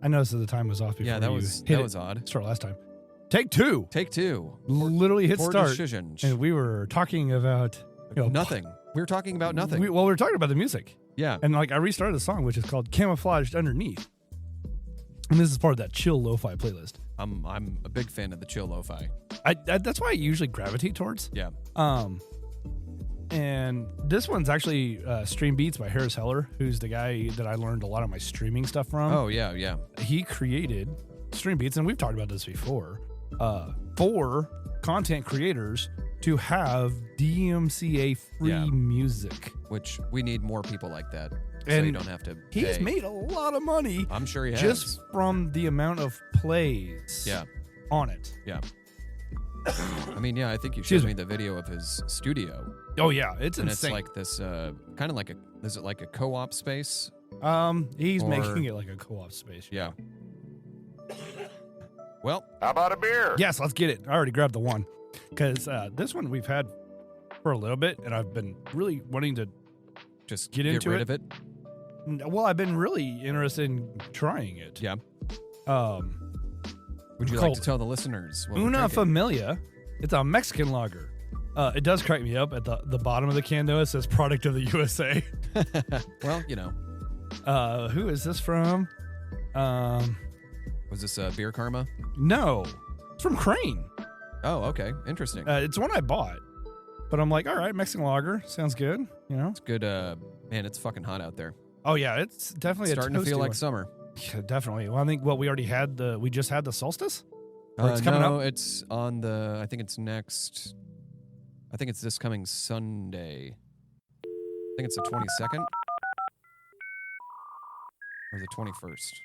I noticed that the time was off before Yeah, that was odd. Start last time. Take two. Literally hit start. Decision. And we were talking about nothing. We were talking about nothing. We were talking about the music. Yeah. And I restarted the song, which is called Camouflaged Underneath. And this is part of that chill lo-fi playlist. I'm a big fan of the chill lo-fi. That's why I usually gravitate towards. Yeah. And this one's actually Stream Beats by Harris Heller, who's the guy that I learned a lot of my streaming stuff from. Oh, yeah, yeah. He created Stream Beats, and we've talked about this before, for content creators to have DMCA-free music. Which we need more people like that, so and you don't have to pay. He's made a lot of money. I'm sure he has. Just from the amount of plays on it. Yeah. I mean, I think you showed me the video of his studio. Oh, yeah. It's and insane. It's like this, kind of like is it like a co-op space? He's making it like a co-op space. Yeah. Well, how about a beer? Yes, let's get it. I already grabbed the one. Because this one we've had for a little bit, and I've been really wanting to just get into rid of it. Well, I've been really interested in trying it. Yeah. Would you like to tell the listeners what Una Familia? It's a Mexican lager. It does crack me up at the bottom of the can, though. It says product of the USA. Well, who is this from? Was this Beer Karma? No. It's from Crane. Oh, okay. Interesting. It's one I bought. But I'm like, all right, Mexican lager. Sounds good. It's good. Man, it's fucking hot out there. Oh, yeah. It's definitely starting to feel like summer. Yeah, definitely. Well, I think we just had the solstice? Or it's coming up? It's on I think it's this coming Sunday. I think it's the 22nd or the 21st.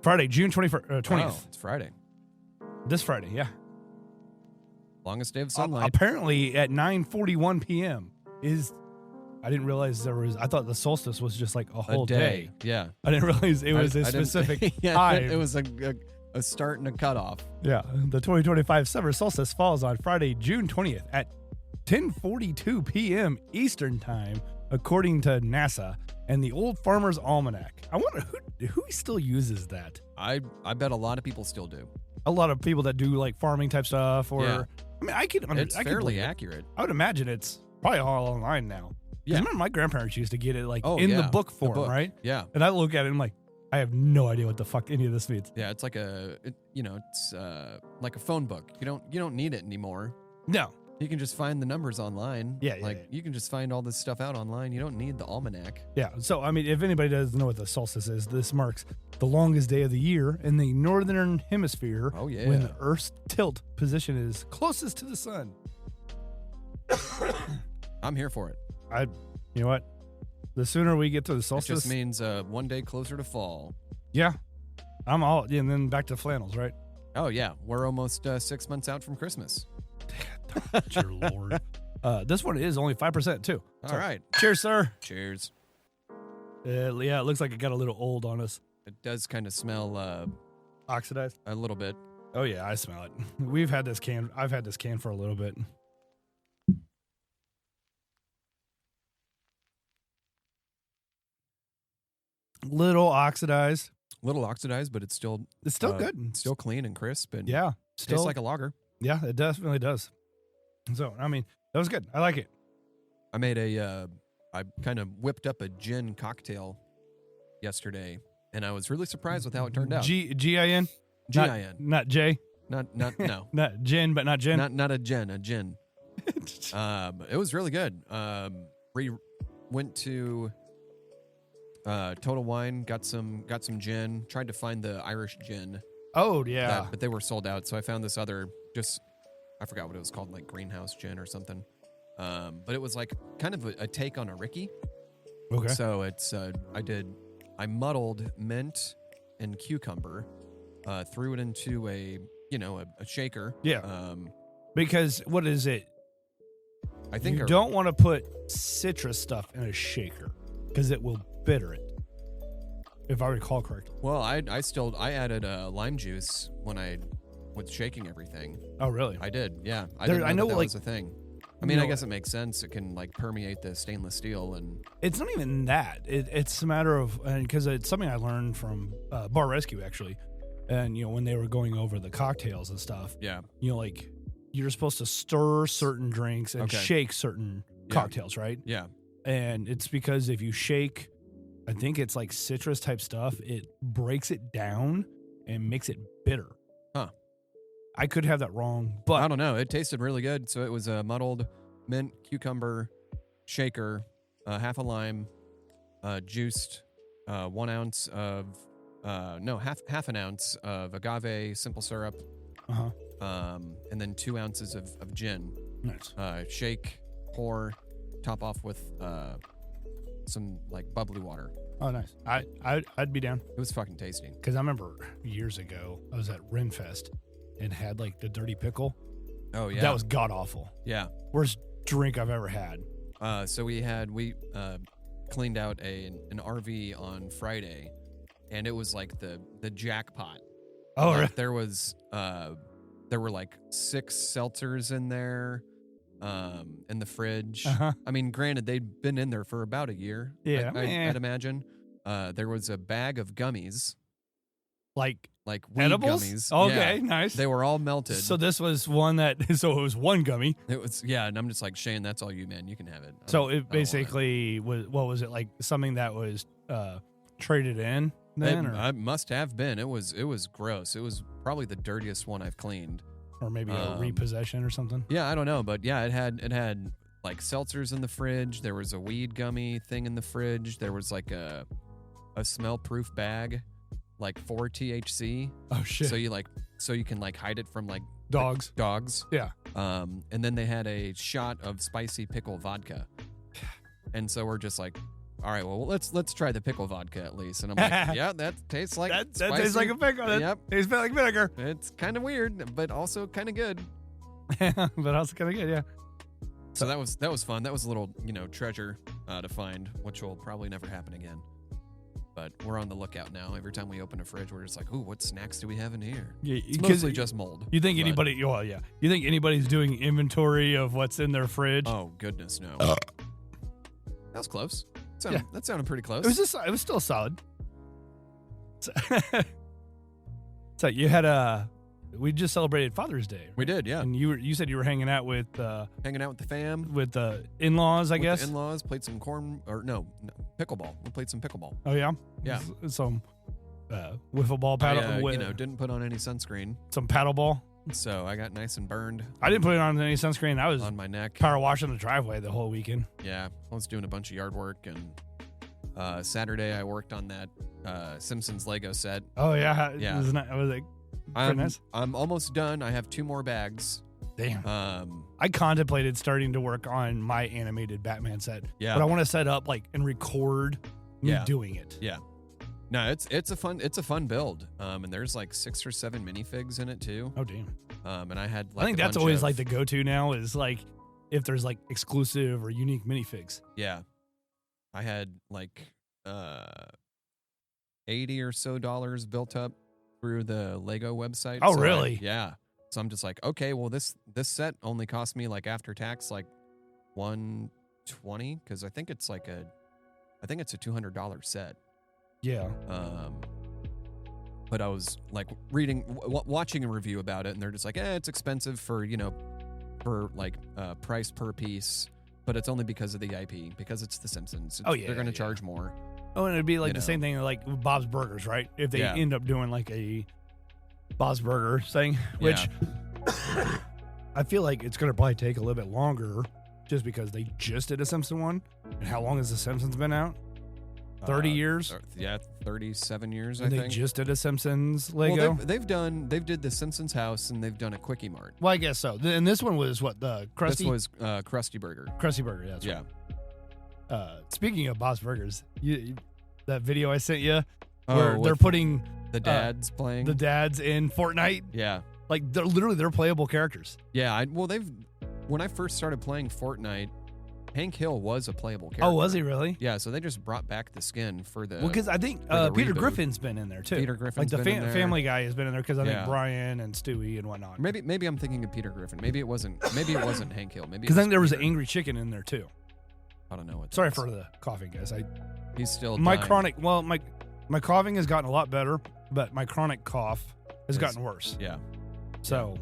Friday, June 21st, 20th. Oh, it's Friday. This Friday, yeah. Longest day of sunlight. Apparently at 9:41 p.m. I didn't realize I thought the solstice was just like a whole day. Yeah. I didn't realize it was a specific time. It was a start and a cutoff. Yeah. The 2025 summer solstice falls on Friday, June 20th at 10:42 p.m. Eastern Time, according to NASA and the Old Farmer's Almanac. I wonder who still uses that. I bet a lot of people still do. A lot of people that do like farming type stuff, or I mean, it's fairly accurate. I would imagine it's probably all online now. Yeah. I remember my grandparents used to get it the book form, right? Yeah. And I look at it and I'm like, I have no idea what the fuck any of this means. Yeah, it's like it's like a phone book. You don't need it anymore. No. You can just find the numbers online. Yeah. You can just find all this stuff out online. You don't need the almanac. Yeah. So, I mean, if anybody doesn't know what the solstice is, this marks the longest day of the year in the northern hemisphere. Oh, yeah. When the Earth's tilt position is closest to the sun. I'm here for it. You know what? The sooner we get to the solstice. It just means one day closer to fall. Yeah. I'm all, and then back to flannels, right? Oh, yeah. We're almost 6 months out from Christmas. Dear Lord. This one is only 5% too. All right. Cheers, sir. Cheers. Yeah, it looks like it got a little old on us. It does kind of smell oxidized a little bit. Oh yeah, I smell it. I've had this can for a little bit. Little oxidized, but it's still good. It's still clean and crisp, and tastes like a lager. Yeah, it definitely does. So, I mean, that was good. I like it. I made I kind of whipped up a gin cocktail yesterday, and I was really surprised with how it turned out. Gin? Gin. Not J? No. Not gin, but not gin? Not a gin. It was really good. We went to Total Wine, got some gin, tried to find the Irish gin. Oh, yeah. But they were sold out, so I found this other, I forgot what it was called, like Greenhouse Gin or something. But it was like kind of a take on a Ricky. Okay. So it's, I muddled mint and cucumber, threw it into a shaker. Yeah. Because what is it? I think you don't want to put citrus stuff in a shaker because it will bitter it. If I recall correctly. Well, I added lime juice when I was shaking everything. Oh, really? I did. Yeah. I know that was a thing. I mean, I guess it makes sense. It can like permeate the stainless steel, and it's not even that. It's a matter of, because it's something I learned from Bar Rescue actually, and when they were going over the cocktails and stuff. Yeah. Like you're supposed to stir certain drinks and shake certain cocktails, right? Yeah. And it's because if you shake, I think it's like citrus type stuff, it breaks it down and makes it bitter. Huh. I could have that wrong, but I don't know. It tasted really good. So it was a muddled mint, cucumber, shaker, half a lime, juiced 1 ounce of, half an ounce of agave simple syrup, and then 2 ounces of gin. Nice. Shake, pour, top off with some like bubbly water. Oh, nice. I'd be down. It was fucking tasty. Because I remember years ago, I was at Renfest and had like the dirty pickle. Oh, yeah. That was god awful. Yeah. Worst drink I've ever had. So we cleaned out an RV on Friday, and it was like the jackpot. Oh, like, really? There were like 6 seltzers in there, in the fridge. I mean, granted, they'd been in there for about a year. Yeah, I'd imagine. There was a bag of gummies. Like weed edibles? gummies. Okay, yeah. Nice. They were all melted. So this was one so it was one gummy. It was, yeah, and I'm just like, Shane, that's all you, man. You can have it. So it basically was, what was it, like something that was traded in then? It must have been. It was gross. It was probably the dirtiest one I've cleaned. Or maybe a repossession or something? Yeah, I don't know. But yeah, it had like seltzers in the fridge. There was a weed gummy thing in the fridge. There was like a smell-proof bag, like for THC. Oh shit! So you can like hide it from like dogs. Dogs. Yeah. And then they had a shot of spicy pickle vodka, and so we're just like, all right, well let's try the pickle vodka at least. And I'm like, yeah, that tastes like that tastes like a pickle. That tastes like vinegar. It's kind of weird, but also kind of good. But also kind of good, yeah. So that was fun. That was a little treasure to find, which will probably never happen again. But we're on the lookout now. Every time we open a fridge, we're just like, ooh, what snacks do we have in here? Yeah, it's mostly just mold. You think anybody? Well, yeah. You think anybody's doing inventory of what's in their fridge? Oh goodness, no. That was close. That sounded pretty close. It was still solid. So you had we just celebrated Father's Day. Right? We did, yeah. And you said you were hanging out with the fam, with the in-laws, I guess. The in-laws played some pickleball. We played some pickleball. Oh yeah, yeah. Some wiffle ball paddle. Didn't put on any sunscreen. Some paddle ball. So I got nice and burned. I didn't put on any sunscreen. I was on my neck. Power washing the driveway the whole weekend. Yeah, I was doing a bunch of yard work, and Saturday I worked on that Simpsons Lego set. Oh yeah, yeah. Was like nice. I'm almost done. I have 2 more bags. Damn. I contemplated starting to work on my animated Batman set. Yeah. But I want to set up and record me doing it. Yeah. No, it's a fun build. And there's like 6 or 7 minifigs in it too. Oh damn. And I had I think that's always like the go-to now is like if there's like exclusive or unique minifigs. Yeah. I had like $80 or so built up through the Lego website. Oh, really? Yeah. So I'm just like, okay, well this set only cost me like after tax like $120 because I think it's a $200 set. Yeah. But I was like watching a review about it, and they're just like, it's expensive for like price per piece, but it's only because of the IP, because it's The Simpsons. They're going to charge more. Oh, and it'd be like the same thing like with Bob's Burgers, right? If they end up doing like a Bob's Burger thing, which I feel like it's going to probably take a little bit longer just because they just did a Simpson one. And how long has The Simpsons been out? 30 years? Yeah, 37 years, and I think. They just did a Simpsons Lego? Well, they did the Simpsons house, and they've done a Quickie Mart. Well, I guess so. And this one was what, the Krusty? This was Krusty Burger. Krusty Burger, that's right. Speaking of Bob's Burgers, that video I sent you where they're putting the dads playing. The dads in Fortnite. Yeah. Like, they're playable characters. Yeah, when I first started playing Fortnite, Hank Hill was a playable character. Oh, was he really? Yeah, so they just brought back the skin for the. Well, because I think the Peter reboot. Griffin's been in there too. Peter Griffin's like the been in there. Family Guy has been in there because I think Yeah. Bryan and Stewie and whatnot. Maybe I'm thinking of Peter Griffin. Maybe it wasn't. Maybe it wasn't Hank Hill. Maybe Because I think there was an Peter. Angry Chicken in there too. I don't know what. Sorry that for is. the coughing, guys. He's still My dying. chronic. Well, my coughing has gotten a lot better, but my chronic cough has Is- gotten worse. Yeah. So,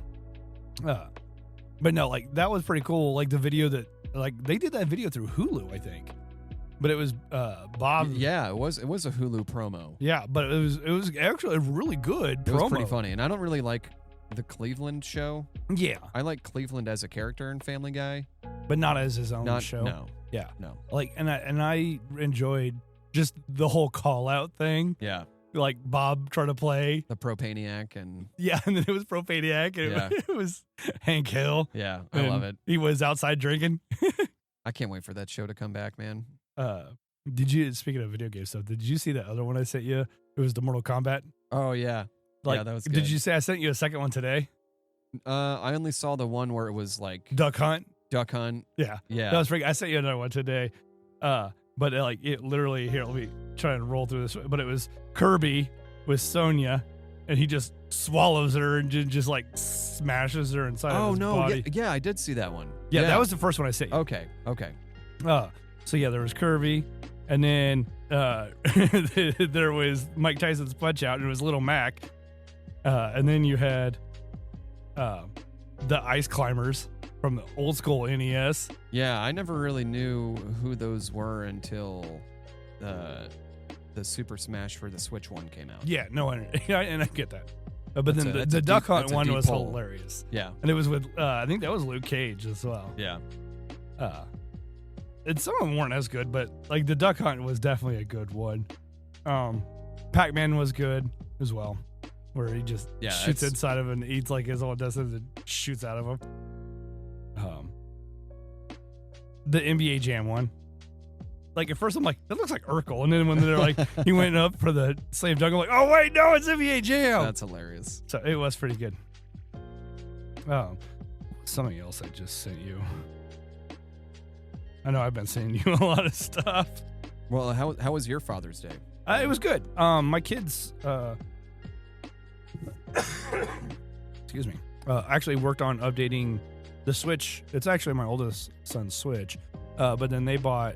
but no, like that was pretty cool. Like the video that, like they did that video through Hulu, I think. But it was Bob. Yeah, it was a Hulu promo. Yeah, but it was actually a really good It promo. was pretty funny, and I don't really like the Cleveland show. Yeah, I like Cleveland as a character in Family Guy. but not as his own Not show. no, Yeah, no. like and I enjoyed just the whole call out thing. Yeah, Like Bob trying to play. the Propaniac and Yeah, and then it was Propaniac. And Yeah. it was Hank Hill. yeah, I and love it. He was outside drinking. I can't wait for that show to come back, man. Did you, speaking of video game stuff, did you see that other one I sent you? It was the Mortal Kombat. Oh yeah, Like, yeah, that was good. Did you say I sent you a second one today? I only saw the one where it was like Duck Hunt. Duck Hunt. Yeah, Yeah, that was freaking. I sent you another one today. But like it literally here. Let me try and roll through this. But it was Kirby with Sonya, and he just swallows her and just like smashes her inside of oh his no, body. yeah, I did see that one. Yeah, that was the first one I sent you. okay. So yeah, there was Kirby, and then there was Mike Tyson's Punch Out, and it was Little Mac, and then you had the Ice Climbers from the old school NES. Yeah, I never really knew who those were until the Super Smash for the Switch one came out. Yeah, no, and I get that. But That's then a- the that's a Duck deep- Hunt that's a one deep was hole. hilarious, Yeah, and it was with I think that was Luke Cage as well. yeah. And some of them weren't as good, but like the Duck Hunt was definitely a good one. Pac-Man was good as well, where he just Yeah, shoots it's- inside of him and eats like his own intestines and shoots out of him. The NBA Jam one. Like at first I'm like, that looks like Urkel, and then when they're like, he went up for the slam dunk, I'm like, oh wait, no, it's NBA Jam. That's hilarious. So it was pretty good. Something else I just sent you. I know I've been sending you a lot of stuff. Well, how was your Father's Day? It was good. My kids, excuse me, actually worked on updating the Switch. It's actually my oldest son's Switch, but then they bought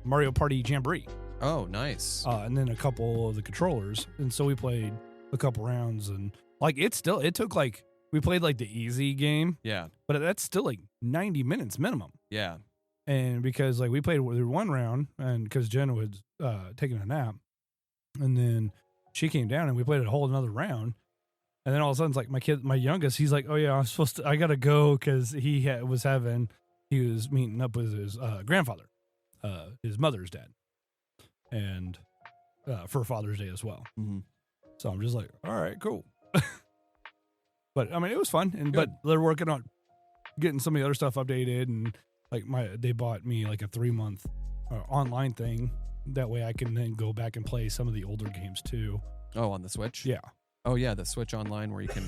Mario Party Jamboree, Oh, nice. and then a couple of the controllers, and so we played a couple rounds, and like it took like we played like the easy game, Yeah, but that's still like 90 minutes minimum. yeah. And because like we played one round, and because Jen was taking a nap, and then she came down and we played a whole another round, and then all of a sudden it's like my youngest, he's like, oh yeah, I gotta go because he was meeting up with his grandfather, his mother's dad, and for Father's Day as well. Mm-hmm. So I'm just like, all right, cool. But I mean, it was fun, and Good. but they're working on getting some of the other stuff updated, and like they bought me like a 3-month online thing. That way I can then go back and play some of the older games too. Oh, on the Switch? Yeah, Oh, yeah, the Switch Online where you can.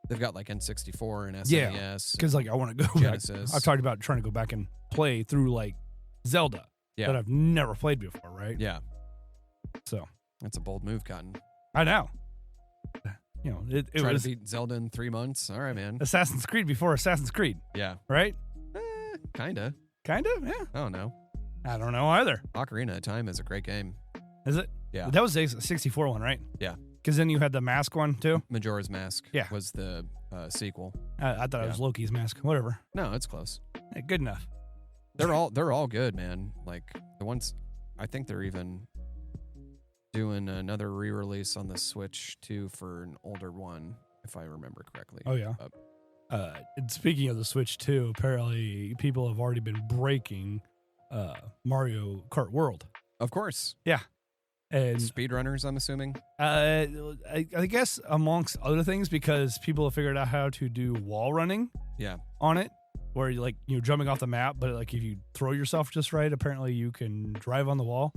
They've got like N64 and SNES. Yeah. because like I want to go back. Genesis. I've talked about trying to go back and play through like Zelda Yeah. that I've never played before, right? Yeah, So that's a bold move, Cotton. I know. You know, it Try was to beat Zelda in 3 months. All right, man. Assassin's Creed before Assassin's Creed, Yeah, right? kinda. Kind of, yeah. I don't know. I don't know either. Ocarina of Time is a great game. Is it? Yeah. That was the 64 one, right? Yeah. Because then you had the mask one too. Majora's Mask. Yeah. Was the sequel. I thought it was Loki's mask. Whatever. No, it's close. Hey, good enough. They're all good, man. Like the ones, I think they're even doing another re-release on the Switch too for an older one, if I remember correctly. Oh yeah. And speaking of the Switch too, apparently people have already been breaking Mario Kart World. Of course. And Speedrunners, I'm assuming. I guess amongst other things, because people have figured out how to do wall running Yeah. on it, where you're jumping off the map, but like if you throw yourself just right, apparently you can drive on the wall.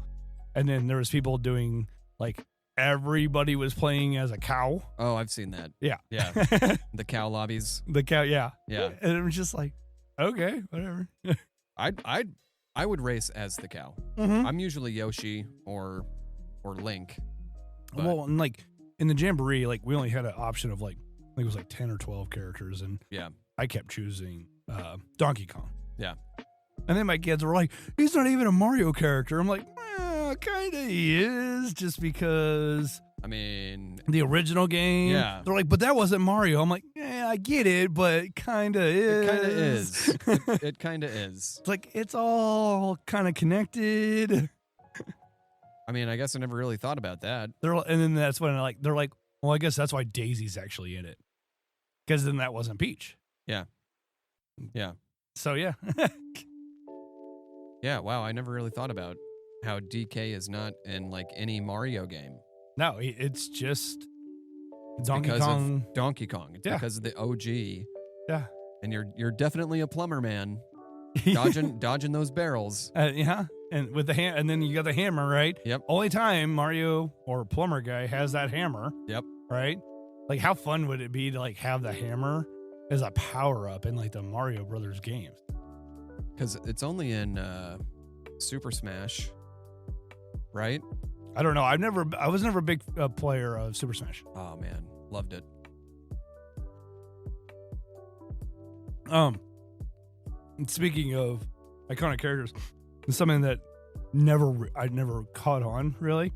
And then there was people doing like everybody was playing as a cow. Oh, I've seen that. Yeah. Yeah. The cow lobbies. The cow, yeah. Yeah. And it was just like, okay, whatever. I would race as the cow. Mm-hmm. I'm usually Yoshi or Link. but- Well, and like in the Jamboree, like we only had an option of like, I think it was like 10 or 12 characters, and Yeah. I kept choosing Donkey Kong. Yeah. And then my kids were like, he's not even a Mario character. I'm like, kind of he is, just because I mean, the original game. Yeah. They're like, but that wasn't Mario. I'm like, yeah, I get it, but it kind of is. it kind of is. It kind of is. It's like, it's all kind of connected. I mean, I guess I never really thought about that. And then that's when they're like, well, I guess that's why Daisy's actually in it. Because then that wasn't Peach. Yeah. Yeah. So, yeah. Yeah. Wow. I never really thought about how DK is not in like any Mario game. No, it's just Donkey because Kong. of Donkey Kong. It's Yeah. because of the OG. Yeah. And you're definitely a plumber, man. Dodging those barrels. Yeah. And with the and then you got the hammer, right? Yep. Only time Mario or plumber guy has that hammer. Yep. Right? Like, how fun would it be to like have the hammer as a power up in like the Mario Brothers games? Because it's only in Super Smash, right? I don't know. I was never a big player of Super Smash. Oh man, loved it. And speaking of iconic characters, it's something that I never caught on really.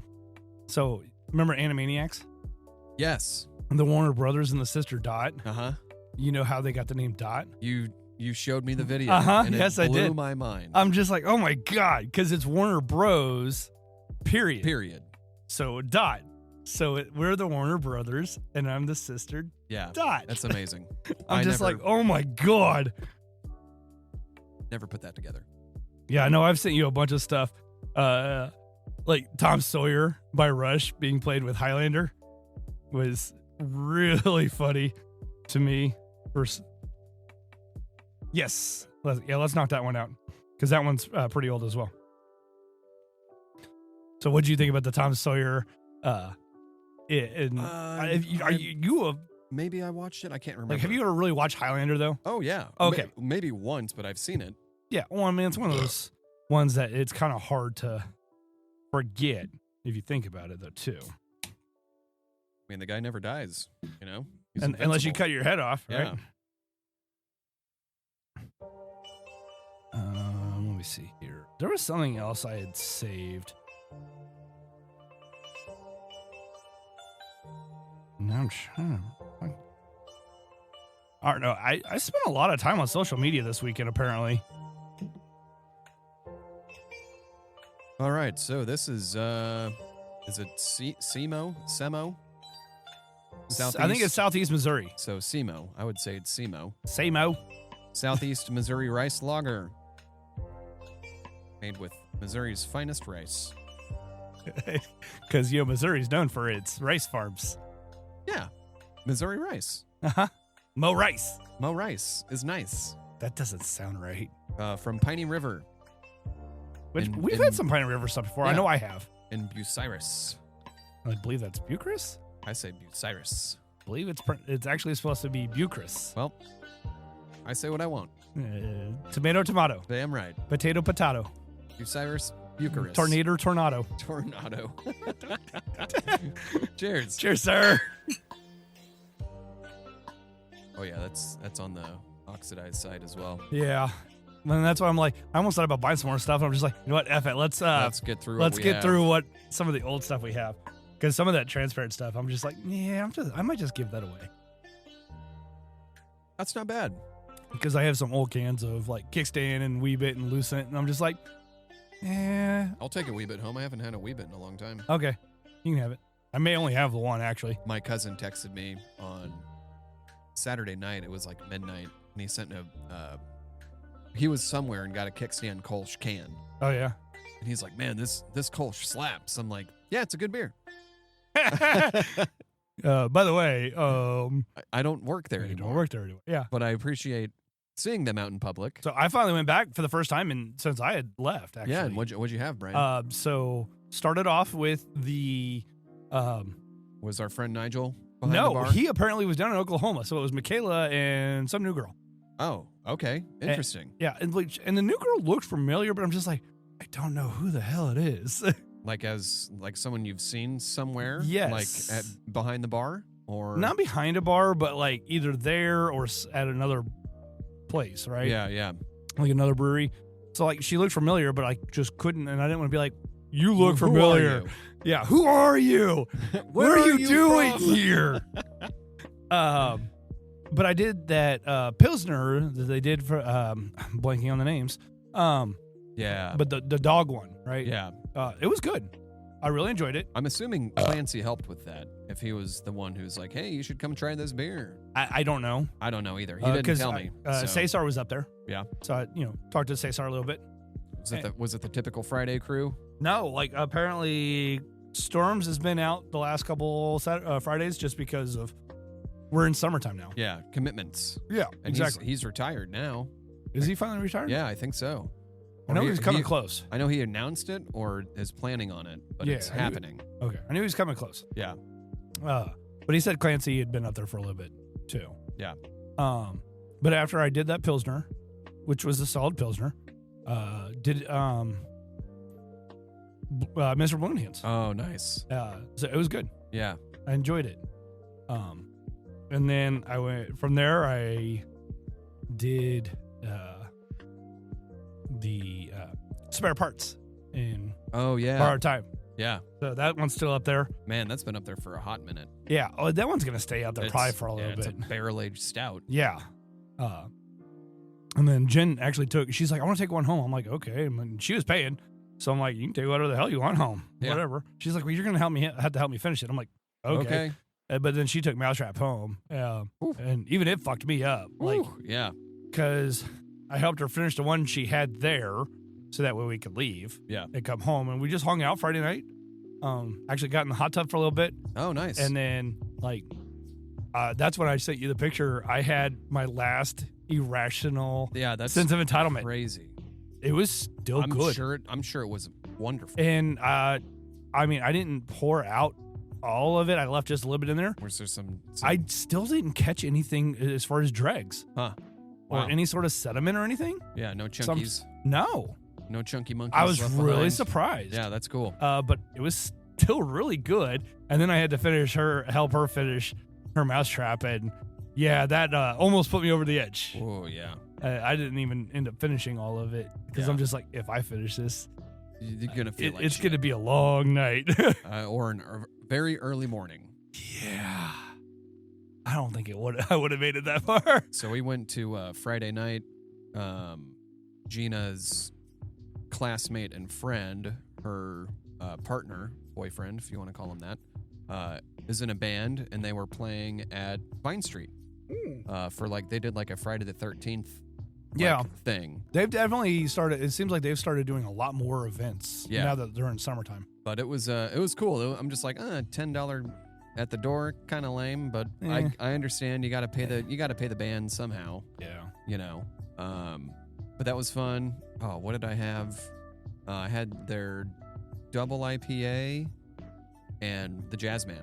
So remember Animaniacs? Yes. The Warner Brothers and the sister Dot. Uh-huh. You know how they got the name Dot? You showed me the video. Uh-huh. And Yes, it I blew did. my mind. I'm just like, oh my God, because it's Warner Bros. Period. Period. So Dot. So we're the Warner Brothers, and I'm the sister Yeah. Dot. That's amazing. I'm just like, oh my God. Never put that together. Yeah, I know. I've sent you a bunch of stuff. Like Tom Sawyer by Rush being played with Highlander was really funny to me. Yes. Let's knock that one out, because that one's pretty old as well. So what do you think about the Tom Sawyer? Are you Maybe I watched it. I can't remember. like, have you ever really watched Highlander though? Oh yeah. Okay. Maybe once, but I've seen it. Yeah. Well, I mean, it's one of those ones that it's kind of hard to forget if you think about it though too. I mean, the guy never dies. You know, He's Unless you invincible. cut your head off, right? Yeah. Let me see here. There was something else I had saved. Now I'm trying to... I don't know. I spent a lot of time on social media this weekend, apparently. All right. So this is it SEMO? SEMO? I think it's Southeast Missouri. So SEMO. I would say it's SEMO. SEMO. Southeast Missouri Rice Lager. Made with Missouri's finest rice. Because, Missouri's known for its rice farms. Yeah. Missouri rice. Uh-huh. Mo Rice. Mo rice is nice. That doesn't sound right. From Piney River Which In- we've in- had some Pine River stuff before. I Yeah. know I have. in Bucyrus. I believe that's Bucyrus. I say Bucyrus. I believe it's actually supposed to be Bucyrus. Well, I say what I want. Tomato, tomato. Damn right. Potato, potato. Bucyrus, Bucharest. Tornado, tornado. Tornado. Cheers. Cheers, sir. Oh yeah, that's on the oxidized side as well. Yeah. And that's why I'm like, I almost thought about buying some more stuff. I'm just like, you know what? F it. Let's get through. let's what we get have. through what some of the old stuff we have. Because some of that transparent stuff, I'm just like, yeah, I might just give that away. That's not bad. Because I have some old cans of like Kickstand and Weebit and Lucent, and I'm just like, I'll take a Weebit home. I haven't had a Weebit in a long time. okay, you can have it. I may only have the one actually. My cousin texted me on Saturday night. It was like midnight, and he sent he was somewhere and got a Kickstand Kolsch can. Oh yeah. And he's like, man, this Kolsch slaps. I'm like, yeah, it's a good beer. By the way, I don't work there you anymore. don't work there anymore. Yeah. But I appreciate seeing them out in public. So I finally went back for the first time since I had left. Actually. Yeah, and what'd you have, Brian? So started off with the Was our friend Nigel behind the no, bar? he apparently was down in Oklahoma. So it was Michaela and some new girl. Oh, okay. Interesting. And the new girl looked familiar, but I'm just like, I don't know who the hell it is. Like someone you've seen somewhere? Yes. Like behind the bar? Or not behind a bar, but like either there or at another place, right? Yeah. Like another brewery. So like she looked familiar, but I just couldn't, and I didn't want to be like, you look Who familiar. are you? Yeah, who are you? What are you doing from? here? But I did that Pilsner that they did for I'm blanking on the names. Yeah. But the dog one, right? Yeah. It was good. I really enjoyed it. I'm assuming Clancy helped with that. If he was the one who's like, hey, you should come try this beer. I don't know. I don't know either. He didn't tell me. So. Cesar was up there. Yeah. So I, talked to Cesar a little bit. Was it the typical Friday crew? No, like apparently Storms has been out the last couple Fridays just because of we're in summertime now. Yeah, commitments. Yeah, And exactly. He's retired now. Is he finally retired? Yeah, I think so. I know he's coming close. I know he announced it or is planning on it, but it's happening. Okay, I knew he was coming close. Yeah. But he said Clancy had been up there for a little bit too. Yeah. But after I did that Pilsner, which was a solid Pilsner, did Mr. Balloonhands. Oh, nice. So it was good. Yeah. I enjoyed it. And then I went from there. I did the spare parts in Borrowed Time. Yeah. So that one's still up there. Man, that's been up there for a hot minute. Yeah. Oh, that one's gonna stay up there probably for a little bit. It's a barrel-aged stout. Yeah. And then Jen actually she's like, I want to take one home. I'm like, okay. And she was paying. So I'm like, you can take whatever the hell you want home. Yeah. Whatever. She's like, well, you're going to have to help me finish it. I'm like, okay. But then she took Mousetrap home. And even it fucked me up. Like, yeah. Because I helped her finish the one she had there so that way we could leave. Yeah. And come home. And we just hung out Friday night. Actually got in the hot tub for a little bit. Oh, nice. And then, that's when I sent you the picture. I had my last irrational sense of entitlement. Crazy. It was still good. I'm sure it was wonderful. And I mean, I didn't pour out all of it. I left just a little bit in there. Was there some I still didn't catch anything as far as dregs. Huh. Or any sort of sediment or anything. Yeah, no chunkies. No. No chunky monkeys. I was really behind. surprised. Yeah, that's cool. But it was still really good. And then I had to help her finish her Mousetrap, and that almost put me over the edge. Oh, yeah. I didn't even end up finishing all of it because I'm just like, if I finish this, you're gonna feel it's gonna be a long night, or a very early morning. Yeah, I don't think I would have made it that far. So we went to Friday night. Gina's classmate and friend, her partner, boyfriend, if you want to call him that, is in a band, and they were playing at Vine Street for they did a Friday the 13th thing. They've definitely started. It seems like they've started doing a lot more events now that they're in summertime. But it was cool. I'm just like, $10 at the door, kind of lame, but I understand you got to pay the band somehow. Yeah. But that was fun. Oh, what did I have? I had their double IPA and the Jazzman.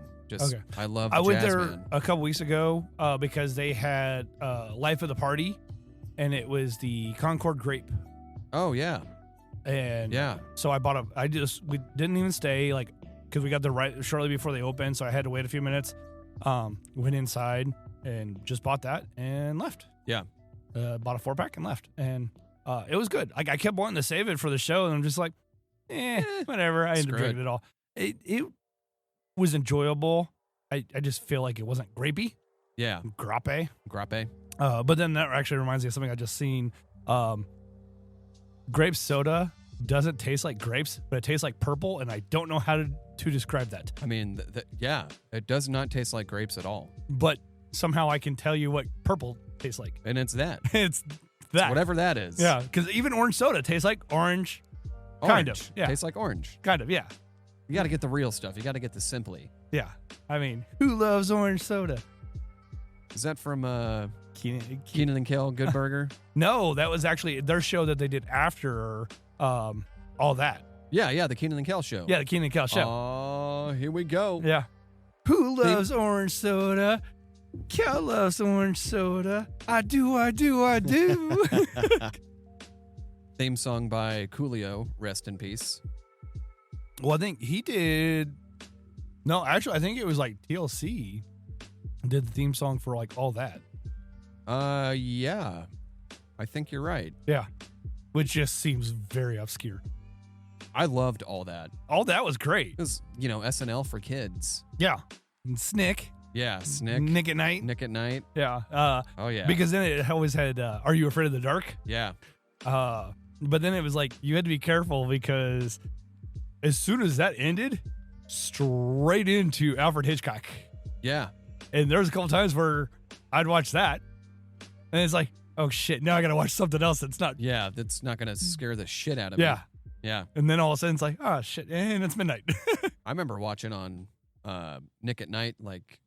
I love the I went there Jazzman. a couple weeks ago because they had Life of the Party, and it was the Concord Grape. Oh, yeah. And so I bought we didn't even stay because we got there shortly before they opened, so I had to wait a few minutes. Went inside and just bought that and left. Yeah. Bought a 4-pack and left. And it was good. I kept wanting to save it for the show, and I'm just like, whatever. I ended up drinking it all. It was enjoyable. I just feel like it wasn't grapey. Yeah. Grape. But then that actually reminds me of something I just seen. Grape soda doesn't taste like grapes, but it tastes like purple, and I don't know how to describe that. I mean, it does not taste like grapes at all. But somehow I can tell you what purple tastes like. And it's that. It's that. It's whatever that is. Yeah, because even orange soda tastes like orange. Kind of. Yeah. Tastes like orange. Kind of, yeah. You got to get the real stuff. You got to get the Simply. Yeah. I mean, who loves orange soda? Is that from Keenan and Kel, Good Burger? No, that was actually their show that they did after all that. Yeah, the Keenan and Kel show. Yeah, the Keenan and Kel show. Oh, here we go. Yeah. Who loves orange soda? Cal loves orange soda. I do. Theme song by Coolio, rest in peace. Well, I think he did. No, actually, I think it was like TLC did the theme song for like all that. Yeah. I think you're right. Yeah. Which just seems very obscure. I loved all that. All that was great. It was, SNL for kids. Yeah. And Snick. Yeah, Snick. Nick at Night. Nick at Night. Yeah. Oh, yeah. Because then it always had, Are You Afraid of the Dark? Yeah. But then it was like, you had to be careful because as soon as that ended, straight into Alfred Hitchcock. Yeah. And there was a couple times where I'd watch that. And it's like, oh, shit, now I got to watch something else that's not. Yeah, that's not going to scare the shit out of me. Yeah. And then all of a sudden it's like, oh, shit, and it's midnight. I remember watching on Nick at Night, like,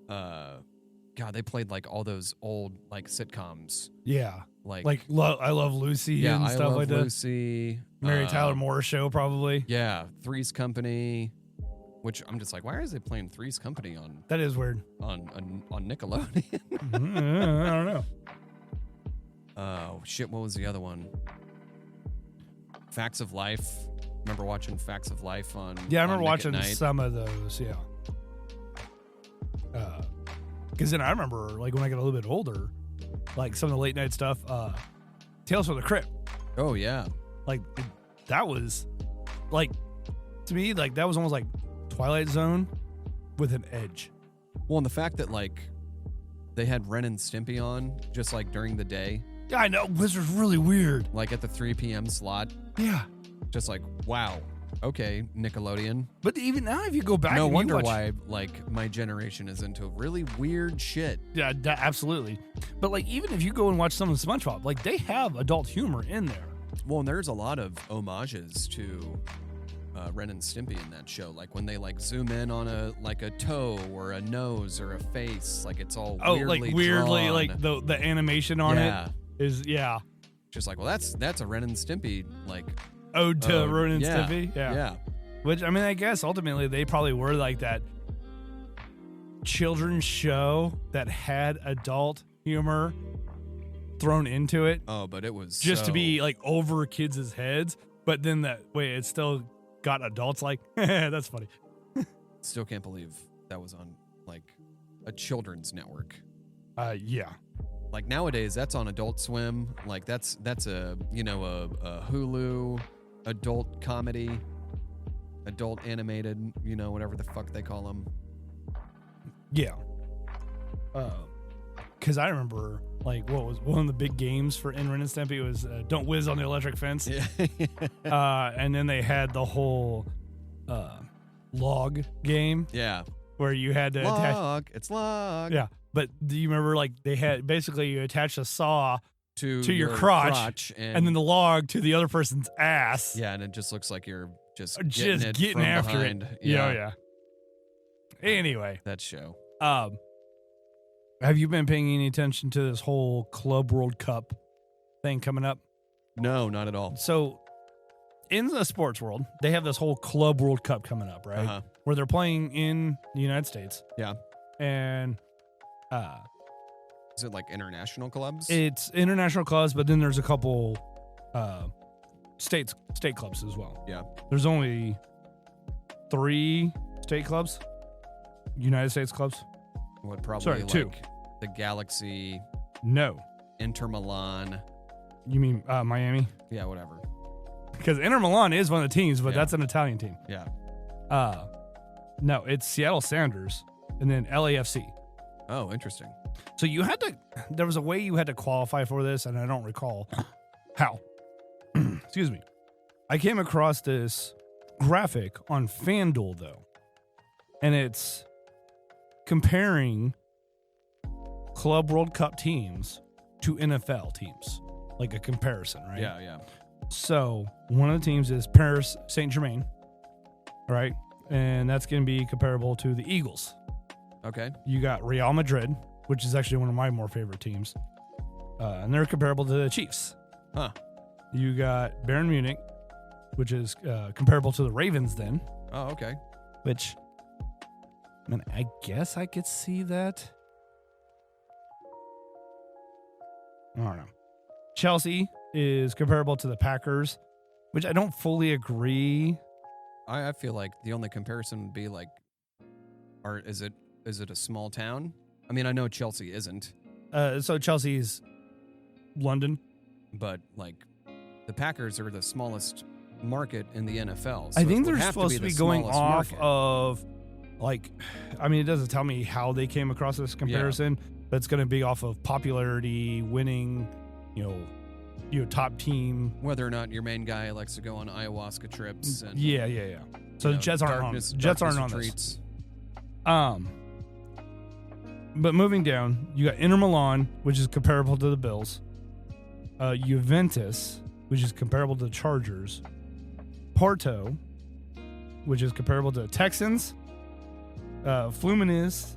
God, they played like all those old like sitcoms. Yeah. Like I Love Lucy and stuff like that. Lucy. Mary Tyler Moore Show, probably. Yeah. Three's Company, which I'm just like, why is they playing Three's Company on? That is weird. On Nickelodeon. I don't know. Oh, shit. What was the other one? Facts of Life. Remember watching Facts of Life on Yeah, I remember Nick watching at Night? some of those, yeah. Because then I remember, like, when I got a little bit older, like, some of the late night stuff, Tales from the Crypt. Oh, yeah. Like, that was, like, to me, like, that was almost like Twilight Zone with an edge. Well, and the fact that, like, they had Ren and Stimpy on just, like, during the day. Yeah, I know. This was really weird. Like, at the 3 p.m. slot. Yeah. Just like, wow. Okay, Nickelodeon. But even now, if you go back, No and wonder you watch, why, like, my generation is into really weird shit. Yeah, absolutely. But like, even if you go and watch some of SpongeBob, like they have adult humor in there. Well, and there's a lot of homages to Ren and Stimpy in that show. Like when they like zoom in on a toe or a nose or a face, like it's all weirdly drawn. like the animation on it is just like, well, that's a Ren and Stimpy like ode to Ren and Stimpy. Yeah. Which, I mean, I guess ultimately they probably were like that children's show that had adult humor thrown into it. Oh, but it was just to be like over kids' heads. But then that way it still got adults like, that's funny. Still can't believe that was on like a children's network. Yeah. Like nowadays that's on Adult Swim. Like that's a Hulu adult comedy. Adult animated, whatever the fuck they call them. Yeah. Because I remember, like, what was one of the big games for Ren and Stimpy was Don't Whiz on the Electric Fence. Yeah. And then they had the whole log game. Yeah. Where you had to attach. It's log. Yeah. But do you remember, like, they had basically you attach a saw to your crotch and then the log to the other person's ass. Yeah, and it just looks like you're just getting after behind. it. Yeah. Anyway, that show. Have you been paying any attention to this whole Club World Cup thing coming up? No, not at all. So, in the sports world, they have this whole Club World Cup coming up, right? Uh-huh. Where they're playing in the United States. Yeah. And is it like international clubs? It's international clubs, but then there's a couple state clubs as well. Yeah. There's only 3 state clubs, United States clubs. What, probably Sorry, like 2. The Galaxy. No. Inter Milan. You mean Miami? Yeah, whatever. Because Inter Milan is one of the teams, but that's an Italian team. Yeah. No, it's Seattle Sounders and then LAFC. Oh, interesting. So there was a way you had to qualify for this, and I don't recall how. Excuse me. I came across this graphic on FanDuel, though, and it's comparing Club World Cup teams to NFL teams, like a comparison, right? Yeah. So one of the teams is Paris Saint-Germain, right? And that's going to be comparable to the Eagles. Okay. You got Real Madrid, which is actually one of my more favorite teams. And they're comparable to the Chiefs. Huh. You got Bayern Munich, which is comparable to the Ravens then. Oh, okay. Which I mean, I guess I could see that. I don't know. Chelsea is comparable to the Packers, which I don't fully agree. I feel like the only comparison would be like, is it a small town? I mean, I know Chelsea isn't. So Chelsea's London. But like the Packers are the smallest market in the NFL. So I think they're supposed to be going off of like, I mean, it doesn't tell me how they came across this comparison, but it's going to be off of popularity, winning, top team. Whether or not your main guy likes to go on ayahuasca trips. And, yeah. So the Jets aren't on. Jets aren't on this. But moving down, you got Inter Milan, which is comparable to the Bills. Juventus, which is comparable to the Chargers. Porto, which is comparable to the Texans. Fluminense,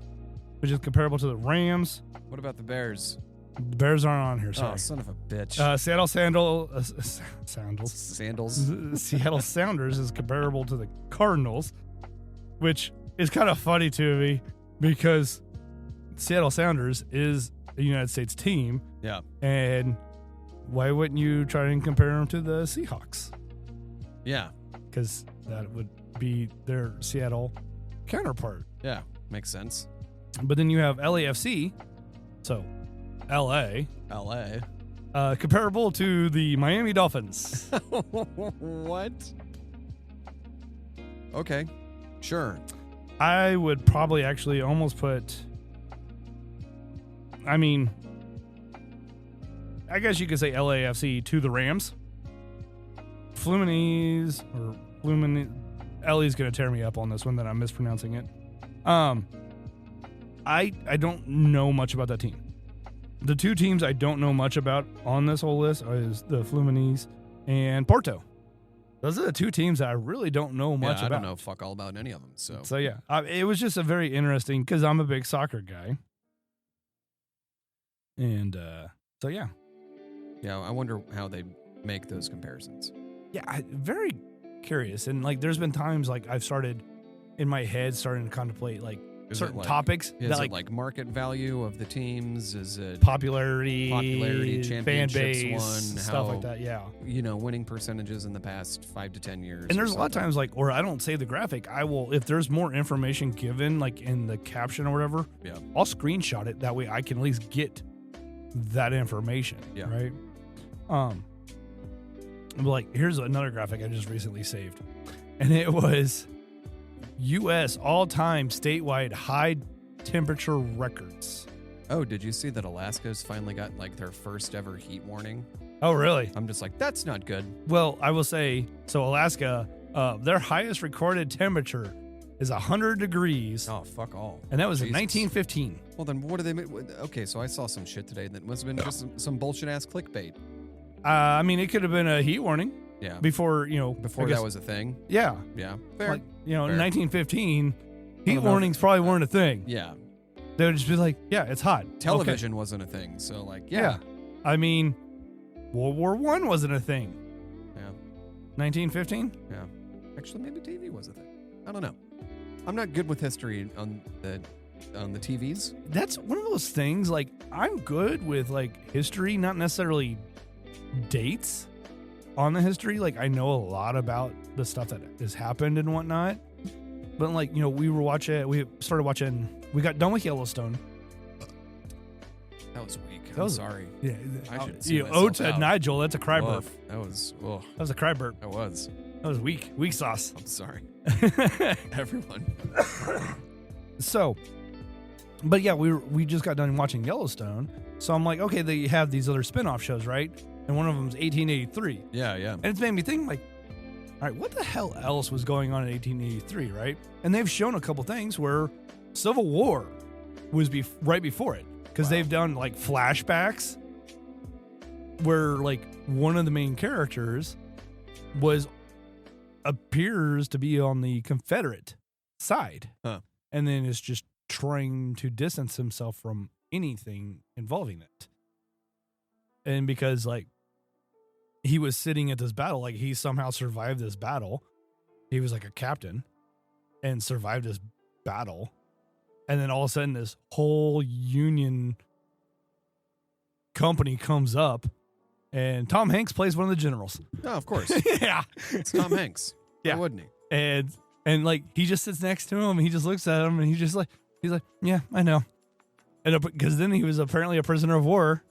which is comparable to the Rams. What about the Bears? The Bears aren't on here, sorry. Oh, son of a bitch. Seattle Sandals. Seattle Sounders is comparable to the Cardinals, which is kind of funny to me because Seattle Sounders is a United States team. Yeah. And why wouldn't you try and compare them to the Seahawks? Yeah. Because that would be their Seattle counterpart. Yeah, makes sense. But then you have LAFC, so LA, comparable to the Miami Dolphins. What? Okay, sure. I would probably actually almost put, I mean, I guess you could say LAFC to the Rams. Fluminense, Ellie's going to tear me up on this one that I'm mispronouncing it. I don't know much about that team. The two teams I don't know much about on this whole list is the Fluminense and Porto. Those are the two teams that I really don't know much about. I don't know fuck all about any of them. So yeah, it was just a very interesting, because I'm a big soccer guy. And so yeah. Yeah, I wonder how they make those comparisons. Yeah, very curious. And like, there's been times like I've started in my head starting to contemplate like certain topics. Is it like market value of the teams? Is it popularity, championships fan base, won, stuff like that? Yeah. Winning percentages in the past 5 to 10 years. And there's a lot of times like, or I don't save the graphic. I will, if there's more information given, like in the caption or whatever, I'll screenshot it. That way I can at least get that information. Yeah. Right. Like, here's another graphic I just recently saved, and it was U.S. all-time statewide high temperature records. Oh, did you see that Alaska's finally got like their first ever heat warning? Oh, really? I'm just like, that's not good. Well, I will say, so Alaska, their highest recorded temperature is 100 degrees. Oh, fuck all. And that was in 1915. Well, then what do they make? Okay, so I saw some shit today that must have been just some bullshit-ass clickbait. I mean, it could have been a heat warning. Yeah. Before that was a thing. Yeah. Yeah. Fair. Like, in 1915, heat warnings probably weren't a thing. Yeah. They would just be like, yeah, it's hot. Television wasn't a thing. So, like, yeah. I mean, World War I wasn't a thing. Yeah. 1915? Yeah. Actually, maybe TV was a thing. I don't know. I'm not good with history on the TVs. That's one of those things, like, I'm good with, like, history, not necessarily dates on the history. Like, I know a lot about the stuff that has happened and whatnot. But, like, we got done with Yellowstone. That was weak. Sorry. Yeah. I should see myself to out. Nigel, that's a cry burp. That was a cry burp. That was. That was weak. Weak sauce. I'm sorry. Everyone. So, but yeah, we just got done watching Yellowstone. So I'm like, okay, they have these other spin-off shows, right? And one of them is 1883. Yeah. And it's made me think, like, all right, what the hell else was going on in 1883, right? And they've shown a couple things where Civil War was right before it. Because they've done, like, flashbacks where, like, one of the main characters appears to be on the Confederate side. Huh. And then is just trying to distance himself from anything involving it. And because, like, he was sitting at this battle, like, he somehow survived this battle. He was like a captain and survived this battle. And then all of a sudden, this whole Union company comes up, and Tom Hanks plays one of the generals. Oh, of course. Yeah. It's Tom Hanks. Yeah. Why wouldn't he? And like, he just sits next to him, and he just looks at him, and he's like, yeah, I know. And because then he was apparently a prisoner of war,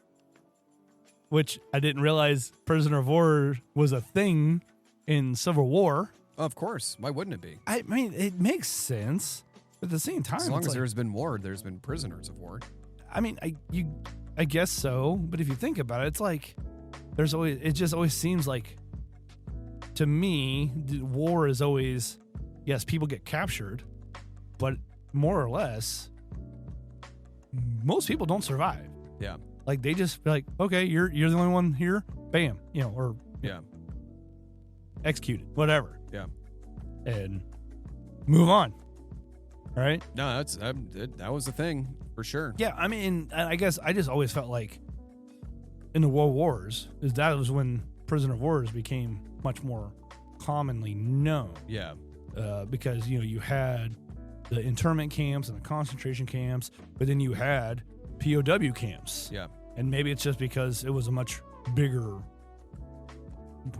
which I didn't realize prisoner of war was a thing in Civil War. Of course. Why wouldn't it be? I mean, it makes sense, but at the same time, As long it's as like, there's been war, there's been prisoners of war. I mean, I guess so, but if you think about it, it's like it just always seems like, to me, war is always, yes, people get captured, but more or less, most people don't survive. Yeah. Like, they just be like, okay, you're the only one here, bam, or Yeah. executed, whatever. Yeah. And move on. Right? No, that was the thing for sure. Yeah, I mean, I guess I just always felt like in the World Wars, that was when prisoner of wars became much more commonly known. Yeah. Because, you had the internment camps and the concentration camps, but then you had POW camps. Yeah. And maybe it's just because it was a much bigger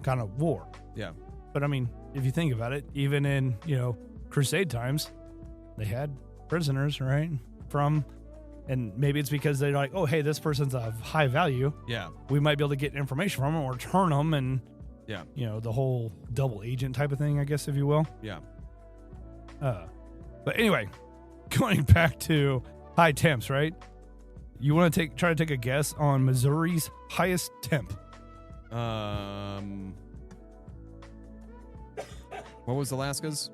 kind of war. Yeah. But I mean, if you think about it, even in, Crusade times, they had prisoners, right? And maybe it's because they're like, oh, hey, this person's of high value. Yeah. We might be able to get information from them or turn them, and, Yeah. The whole double agent type of thing, I guess, if you will. Yeah. But anyway, going back to high temps, right? You want to try to take a guess on Missouri's highest temp? What was Alaska's?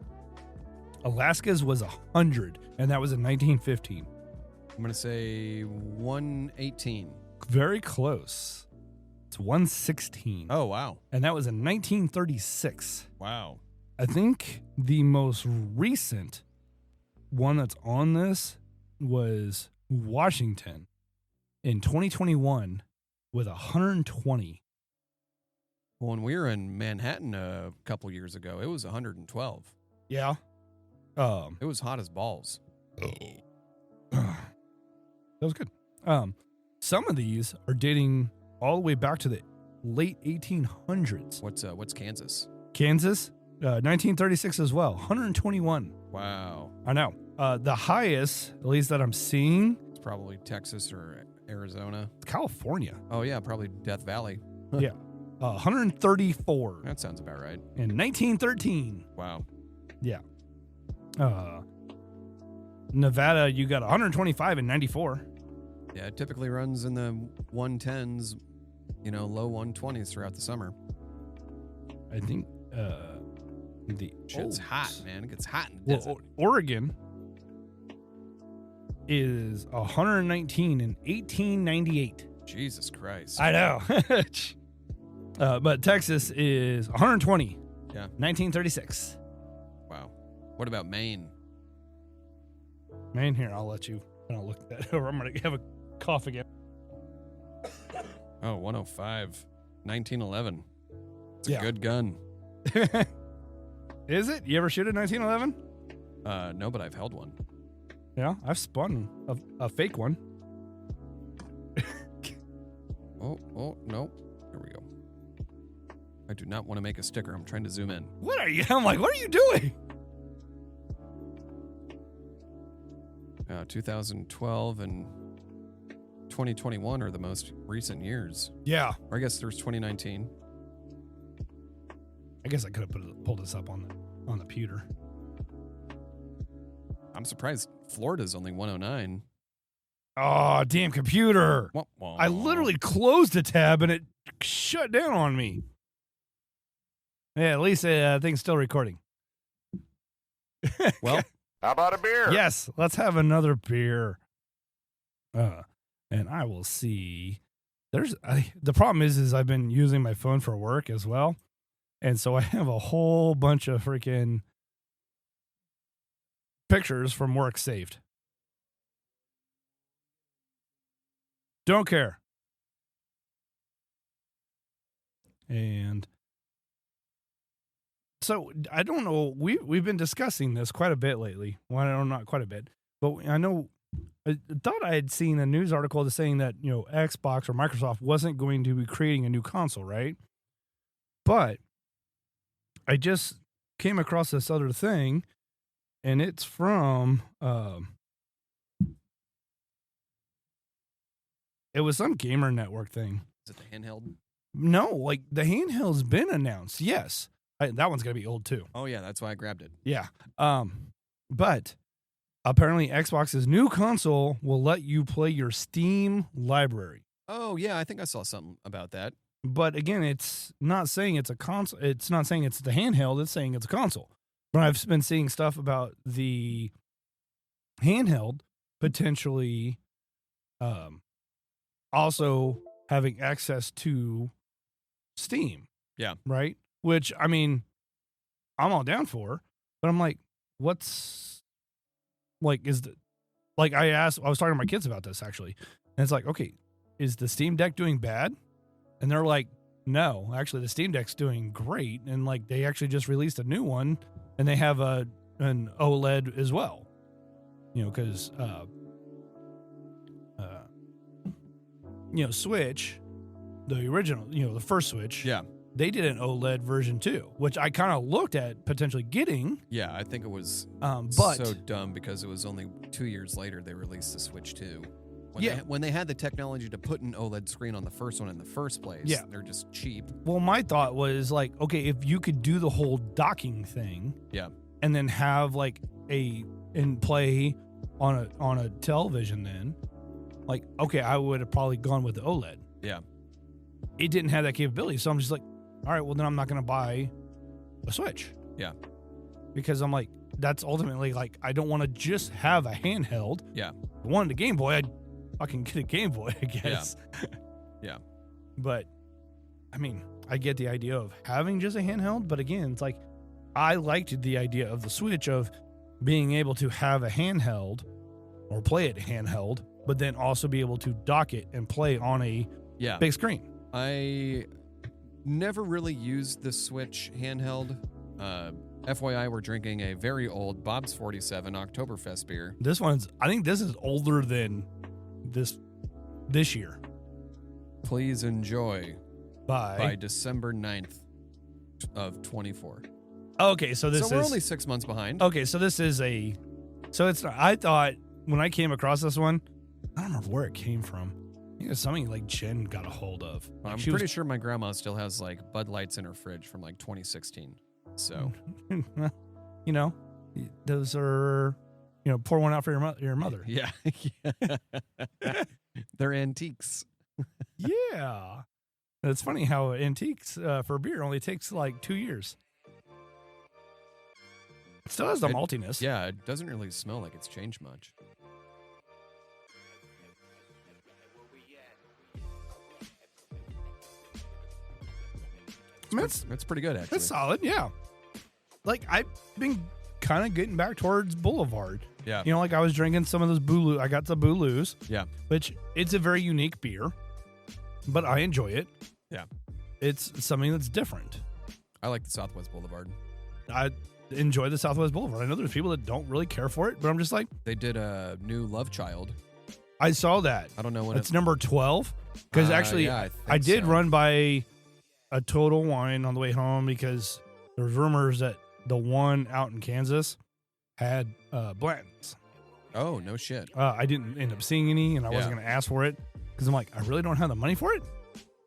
Alaska's was 100, and that was in 1915. I'm going to say 118. Very close. It's 116. Oh, wow. And that was in 1936. Wow. I think the most recent one that's on this was Washington in 2021 with 120. Well, when we were in Manhattan a couple years ago, it was 112. Yeah. It was hot as balls. That was good. Some of these are dating all the way back to the late 1800s. What's Kansas? Kansas, 1936 as well, 121. Wow. I know. The highest, at least that I'm seeing, It's probably Texas or Arizona. California. Oh, yeah, probably Death Valley. Yeah. 134 That sounds about right. in 1913. Wow. Yeah. Nevada, you got 125 in 94. Yeah, it typically runs in the 110s, low 120s throughout the summer. I think Shit's hot, man. It gets hot in the desert. Oregon is 119 in 1898. Jesus Christ. I know. But Texas is 120. Yeah. 1936. Wow. What about Maine? Man, here, I'll let you look that over. I'm going to have a cough again. Oh, 105. 1911. It's a Yeah. good gun. Is it? You ever shoot a 1911? No, but I've held one. Yeah, I've spun a fake one. Oh, no. There we go. I do not want to make a sticker. I'm trying to zoom in. What are you? I'm like, what are you doing? 2012 and 2021 are the most recent years. Yeah. Or I guess there's 2019. I guess I could have pulled this up on the pewter. I'm surprised Florida's only 109. Oh, damn computer. Wah, wah. I literally closed a tab and it shut down on me. Yeah, at least thing's still recording. Well, How about a beer? Yes, let's have another beer. And I will see. The problem is I've been using my phone for work as well. And so I have a whole bunch of freaking pictures from work saved. Don't care. And so I don't know. We've been discussing this quite a bit lately. Well, I don't know, not quite a bit. But I know I thought I had seen a news article saying that, Xbox or Microsoft wasn't going to be creating a new console, right? But I just came across this other thing, and it's from it was some gamer network thing. Is it the handheld? No, like the handheld's been announced. Yes. That one's going to be old too. Oh yeah, that's why I grabbed it. Yeah. But apparently Xbox's new console will let you play your Steam library. Oh yeah, I think I saw something about that. But again, it's not saying it's a console. It's not saying it's the handheld. It's saying it's a console. But I've been seeing stuff about the handheld potentially also having access to Steam. Yeah. Right? Which, I mean, I'm all down for. But I'm like, what's... Like, I was talking to my kids about this, actually. And it's like, okay, is the Steam Deck doing bad? And they're like, no, actually the Steam Deck's doing great. And like, they actually just released a new one and they have an OLED as well, cause, Switch, the original, the first Switch. Yeah. They did an OLED version too, which I kind of looked at potentially getting. Yeah, I think it was but so dumb because it was only 2 years later they released the Switch 2. When they had the technology to put an OLED screen on the first one in the first place, they're just cheap. Well, my thought was like, okay, if you could do the whole docking thing, and then have like and play on a television, then like, okay, I would have probably gone with the OLED. Yeah, it didn't have that capability, so I'm just like, all right, well then I'm not going to buy a Switch. Yeah, because I'm like, that's ultimately like, I don't want to just have a handheld. Yeah, I wanted a Game Boy. I'd fucking get a Game Boy, I guess. Yeah. But I mean, I get the idea of having just a handheld, but again, it's like I liked the idea of the Switch of being able to have a handheld or play it handheld, but then also be able to dock it and play on a big screen. I never really used the Switch handheld. FYI, we're drinking a very old Bob's 47 Oktoberfest beer. I think this is older than this year. Please enjoy by December 9th of 24. Okay, so we're only 6 months behind. Okay, so this is it's not, I thought when I came across this one, I don't remember where it came from. I think it's something like Jen got a hold of. I'm pretty sure my grandma still has like Bud Lights in her fridge from like 2016. So, those are, pour one out for your mother. Yeah. They're antiques. Yeah. It's funny how antiques for beer only takes like 2 years. It still has the maltiness. Yeah, it doesn't really smell like it's changed much. That's pretty good, actually. That's solid, yeah. Like, I've been kind of getting back towards Boulevard. Yeah. Like I was drinking some of those Boulou. I got the Boulous. Yeah. Which, it's a very unique beer, but I enjoy it. Yeah. It's something that's different. I like the Southwest Boulevard. I enjoy the Southwest Boulevard. I know there's people that don't really care for it, but I'm just like... They did a new Love Child. I saw that. I don't know when it's number 12. Because actually, I did run by a Total Wine on the way home because there's rumors that the one out in Kansas had Blanton's. Oh, no shit. I didn't end up seeing any, and I wasn't going to ask for it because I'm like, I really don't have the money for it.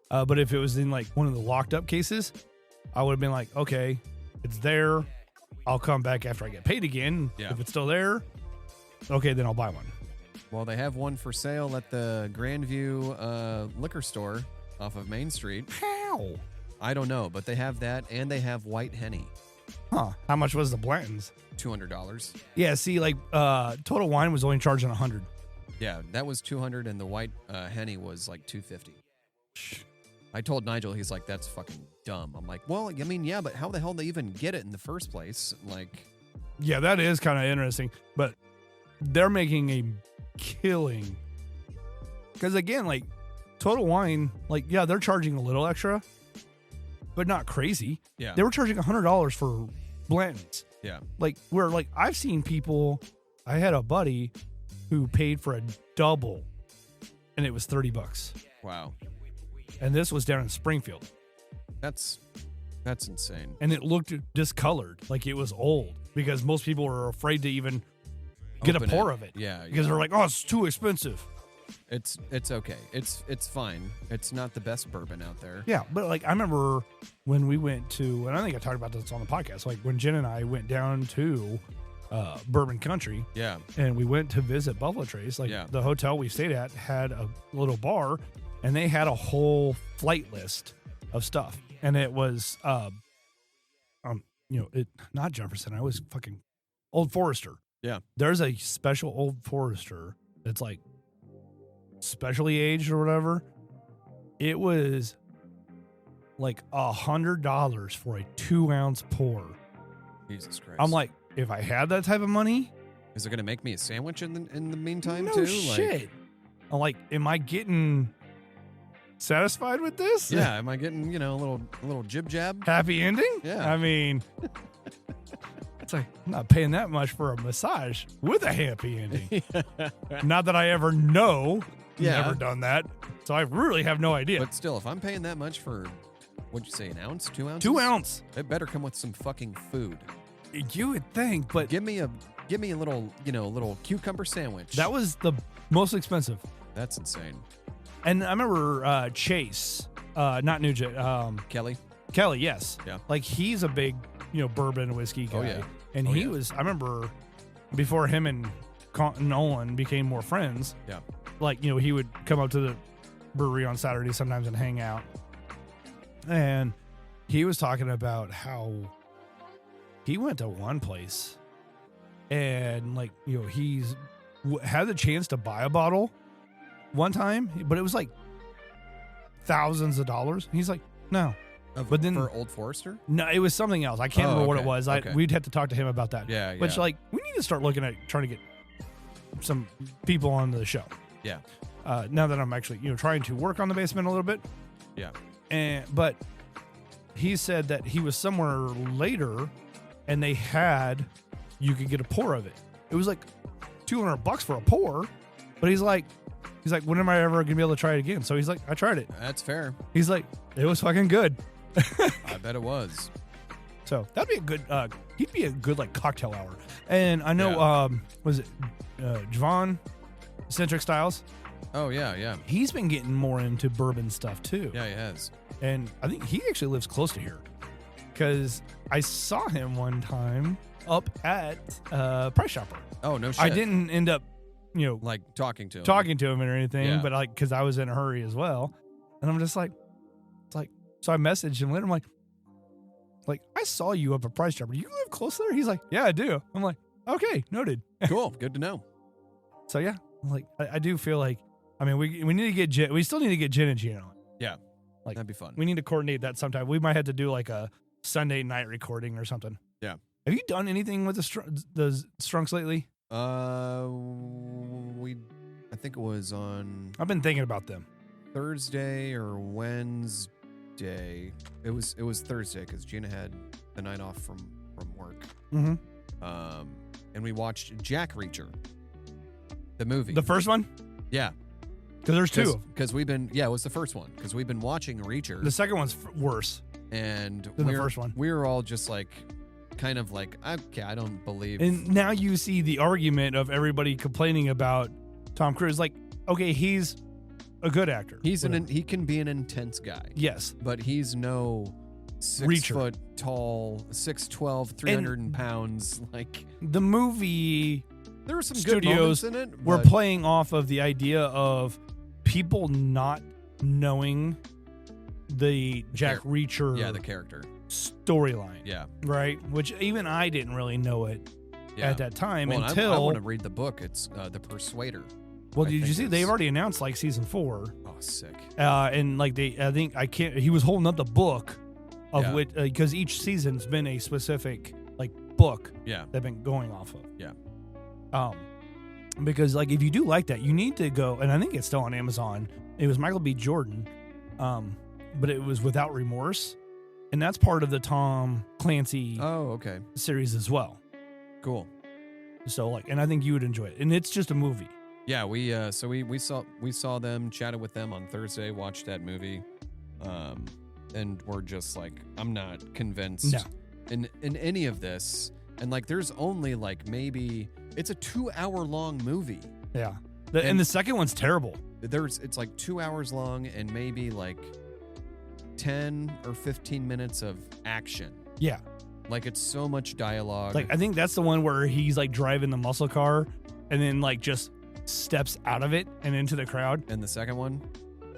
But if it was in like one of the locked up cases, I would have been like, okay, it's there. I'll come back after I get paid again. Yeah. If it's still there, okay, then I'll buy one. Well, they have one for sale at the Grandview liquor store off of Main Street. How? I don't know, but they have that, and they have white Henny. Huh. How much was the Blanton's? $200. Yeah, see, like, Total Wine was only charging $100. Yeah, that was $200, and the white Henny was like $250. I told Nigel, he's like, that's fucking dumb. I'm like, well, I mean, yeah, but how the hell did they even get it in the first place? Like, yeah, that is kind of interesting, but they're making a killing. Because again, like, Total Wine, like, yeah, they're charging a little extra, but not crazy. Yeah. They were charging $100 for Blanton's. Yeah. Like, where, like, I've seen people I had a buddy who paid for a double, and it was $30. Wow. And this was down in Springfield. That's insane. And it looked discolored, like it was old, because most people were afraid to even get Open a pour of it. Yeah. Because they're like, oh, it's too expensive. It's okay. It's fine. It's not the best bourbon out there. Yeah, but like I remember when we went to, and I think I talked about this on the podcast, like when Jen and I went down to Bourbon Country. Yeah. And we went to visit Buffalo Trace. Like the hotel we stayed at had a little bar, and they had a whole flight list of stuff. And it was, not Jefferson. I was fucking Old Forester. Yeah. There's a special Old Forester that's like specially aged or whatever. It was like $100 for a 2-ounce pour. Jesus Christ. I'm like, if I had that type of money, is it going to make me a sandwich in the meantime no too? Shit. I'm like, am I getting satisfied with this? Yeah. Am I getting a little jib jab? Happy ending? Yeah. I mean, it's like I'm not paying that much for a massage with a happy ending. Not that I ever know. Yeah. Never done that, so I really have no idea. But still, if I'm paying that much for, what'd you say, an ounce, 2 ounces? 2 ounce. It better come with some fucking food. You would think, but give me a little, little cucumber sandwich. That was the most expensive. That's insane. And I remember Chase, not Nugent, Kelly, yes. Yeah. Like he's a big, bourbon whiskey guy. Oh, yeah. And he was, I remember before him and Nolan became more friends. Yeah. Like, he would come up to the brewery on Saturday sometimes and hang out. And he was talking about how he went to one place and like, he's had the chance to buy a bottle one time, but it was like thousands of dollars. He's like, no. But then for Old Forester? No, it was something else. I can't remember what it was. We'd have to talk to him about that. Yeah. Which like we need to start looking at trying to get some people on the show. Yeah. Now that I'm actually, trying to work on the basement a little bit. Yeah. But he said that he was somewhere later and they you could get a pour of it. It was like $200 for a pour, but he's like, when am I ever going to be able to try it again? So he's like, I tried it. That's fair. He's like, it was fucking good. I bet it was. So that'd be a good, he'd be a good like cocktail hour. And I know, was it Javon Centric Styles? Oh, yeah. He's been getting more into bourbon stuff too. Yeah, he has. And I think he actually lives close to here because I saw him one time up at Price Chopper. Oh, no shit. I didn't end up, like talking to him or anything, but like, cause I was in a hurry as well. And I'm just like, so I messaged him later. I'm like, I saw you up at Price Chopper. Do you live close there? He's like, yeah, I do. I'm like, okay, noted. Cool. Good to know. So yeah, like I do feel like, I mean, we need to get Jen. We still need to get Jen and Gina on. Yeah. Like that'd be fun. We need to coordinate that sometime. We might have to do like a Sunday night recording or something. Yeah. Have you done anything with the Strunks lately? I think it was on. I've been thinking about them. Thursday or Wednesday. It was Thursday because Gina had the night off from work. Mm-hmm. And we watched Jack Reacher, the movie. The first one? Yeah. Because there's two. Because it was the first one. Because we've been watching Reacher. The second one's worse than the first one. We were all just like, kind of like, okay, I don't believe. And now you see the argument of everybody complaining about Tom Cruise. Like, okay, he's a good actor. He can be an intense guy. Yes. But he's no 6 Reacher. foot tall, 6'12", 300 pounds. Like the movie, there were some studios good moments in it. We're playing off of the idea of people not knowing the Jack Reacher, the character storyline. Yeah. Right. Which even I didn't really know it at that time until I want to read the book. It's The Persuader. Well, did you see? They've already announced like season 4. Oh, sick. And like he was holding up the book of which, because each season's been a specific like book they've been going off of. Yeah. Because like if you do like that, you need to go, and I think it's still on Amazon. It was Michael B. Jordan, but it was Without Remorse, and that's part of the Tom Clancy Oh, okay. series as well. Cool. So like, and I think you would enjoy it. And it's just a movie. Yeah, we saw them, chatted with them on Thursday, watched that movie, and we're just like, I'm not convinced in any of this. And like, there's only like maybe it's a 2-hour long movie. Yeah, and the second one's terrible. It's like 2 hours long and maybe like 10 or 15 minutes of action. Yeah, like it's so much dialogue. Like I think that's the one where he's like driving the muscle car, and then like just steps out of it and into the crowd. And the second one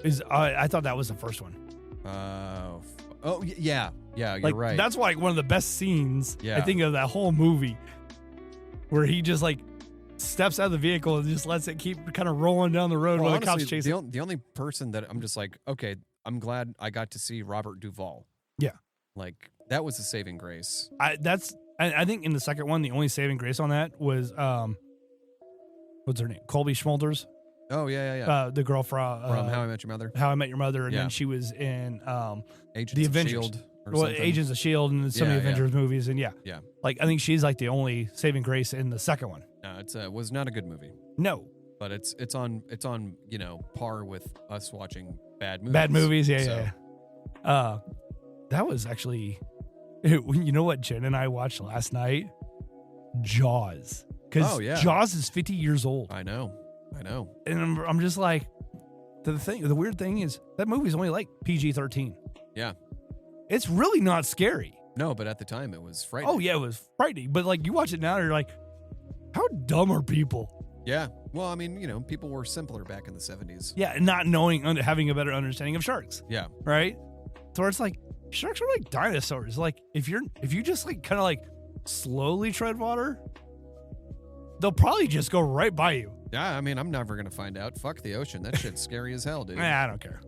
is I thought that was the first one. Yeah, you're right. That's like one of the best scenes I think of that whole movie, where he just like steps out of the vehicle and just lets it keep kind of rolling down the road while the cops chase it. The only person that I'm just like, okay, I'm glad I got to see Robert Duvall. Yeah, like that was a saving grace. I think in the second one, the only saving grace on that was what's her name? Colby Schmulders. Oh, yeah. The girl from How I Met Your Mother. How I Met Your Mother, and then she was in Agents of Avengers. S.H.I.E.L.D. Agents of S.H.I.E.L.D. and some of the Avengers movies, and yeah. Like I think she's like the only saving grace in the second one. No, it was not a good movie. No, but it's on par with us watching bad movies. Bad movies, yeah. That was actually, you know what Jen and I watched last night? Jaws. Because Jaws is 50 years old. I know. And I'm just like, the weird thing is that movie's only like PG-13. Yeah. It's really not scary. No, but at the time it was frightening. Oh yeah, it was frightening. But like you watch it now, and you're like, how dumb are people? Yeah. Well, I mean, people were simpler back in the 70s. Yeah, and not knowing, having a better understanding of sharks. Yeah. Right? So it's like, sharks are like dinosaurs. Like if you just like kind of like slowly tread water, they'll probably just go right by you. Yeah, I mean, I'm never gonna find out. Fuck the ocean. That shit's scary as hell, dude. I don't care.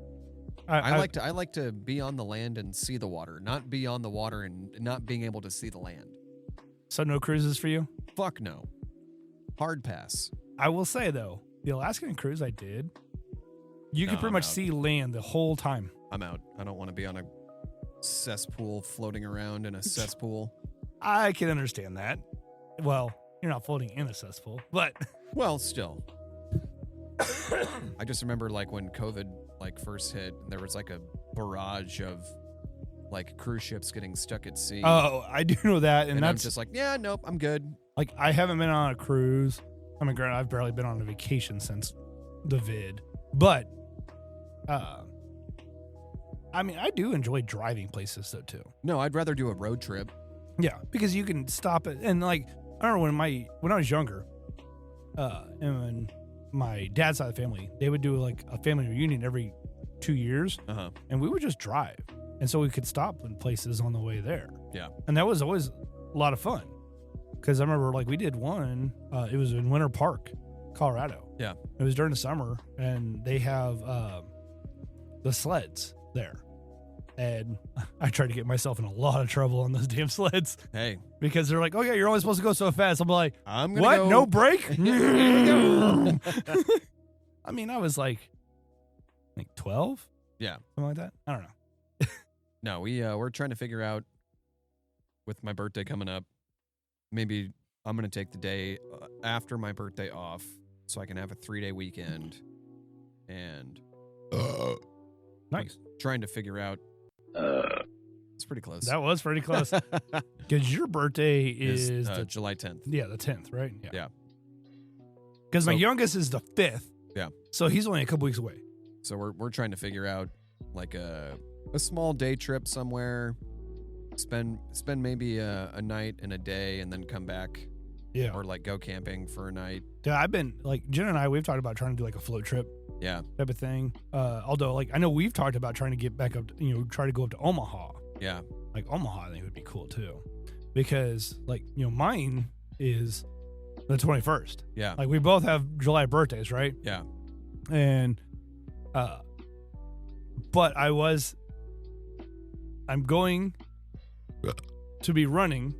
I like to be on the land and see the water, not be on the water and not being able to see the land. So no cruises for you? Fuck no. Hard pass. I will say though, the Alaskan cruise I did, you could pretty much see land the whole time. I'm out. I don't want to be on a cesspool floating around in a cesspool. I can understand that. Well, you're not floating in a cesspool, but well, still. I just remember like when COVID first hit, there was like a barrage of like cruise ships getting stuck at sea. Oh, I do know that, and that's I'm just like, yeah, nope, I'm good. Like I haven't been on a cruise. I mean, granted, I've barely been on a vacation since the vid, but I mean, I do enjoy driving places though too. No, I'd rather do a road trip. Yeah, because you can stop it, and like I remember when I was younger, and when my dad's side of the family, they would do like a family reunion every 2 years, and we would just drive, and so we could stop in places on the way there. Yeah, and that was always a lot of fun. Because I remember like we did one, it was in Winter Park, Colorado. Yeah, it was during the summer, and they have the sleds there. And I tried to get myself in a lot of trouble on those damn sleds. Hey. Because they're like, oh, yeah, you're only supposed to go so fast. I'm like, I'm gonna what? Go. No brake? I mean, I was like 12? Yeah. Something like that? I don't know. No, we're trying to figure out with my birthday coming up, maybe I'm going to take the day after my birthday off so I can have a 3-day weekend. And nice. Trying to figure out. It's pretty close. That was pretty close. Because your birthday is July 10th. Yeah, the 10th, right? Yeah. Because my youngest is the 5th. Yeah. So he's only a couple weeks away. So we're trying to figure out like a small day trip somewhere. Spend maybe a night and a day and then come back. Yeah. Or like go camping for a night. Yeah, I've been like Jen and I, we've talked about trying to do like a float trip. Yeah. Type of thing. Although like I know we've talked about trying to get back up, try to go up to Omaha. Yeah. Like Omaha I think would be cool too. Because like, mine is the 21st. Yeah. Like we both have July birthdays, right? Yeah. And but I'm going to be running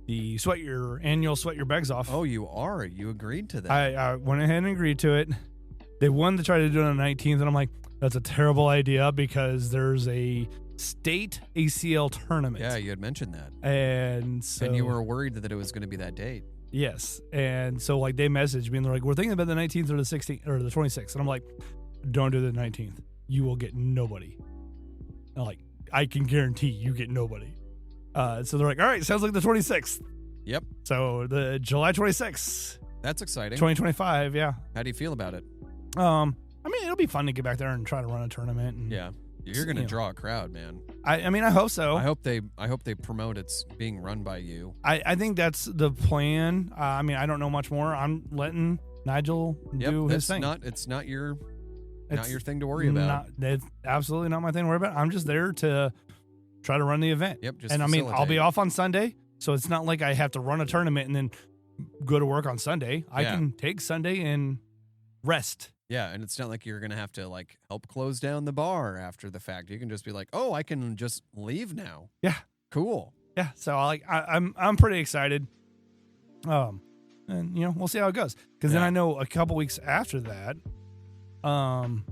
the annual Sweat Your Bags Off. Oh, you are? You agreed to that? I went ahead and agreed to it. They wanted to try to do it on the 19th, and I'm like, that's a terrible idea because there's a state ACL tournament. Yeah, you had mentioned that. And so... And you were worried that it was going to be that date. Yes. And so like they messaged me and they're like, we're thinking about the 19th or the 16th or the 26th. And I'm like, don't do the 19th. You will get nobody. And like, I can guarantee you get nobody. So they're like, all right, sounds like the 26th. Yep. So the July 26th. That's exciting. 2025, yeah. How do you feel about it? I mean, it'll be fun to get back there and try to run a tournament. And, Yeah. You're going to draw a crowd, man. I mean, I hope so. I hope they promote it's being run by you. I think that's the plan. I mean, I don't know much more. I'm letting Nigel do his thing. It's not your thing to worry about. It's absolutely not my thing to worry about. I'm just there to try to run the event. Yep. Just and facilitate. I mean, I'll be off on Sunday, so it's not like I have to run a tournament and then go to work on Sunday. I can take Sunday and rest. Yeah, and it's not like you're gonna have to like help close down the bar after the fact. You can just be like, oh, I can just leave now. Yeah. Cool. Yeah. So I'm pretty excited. And we'll see how it goes. Because then I know a couple weeks after that, I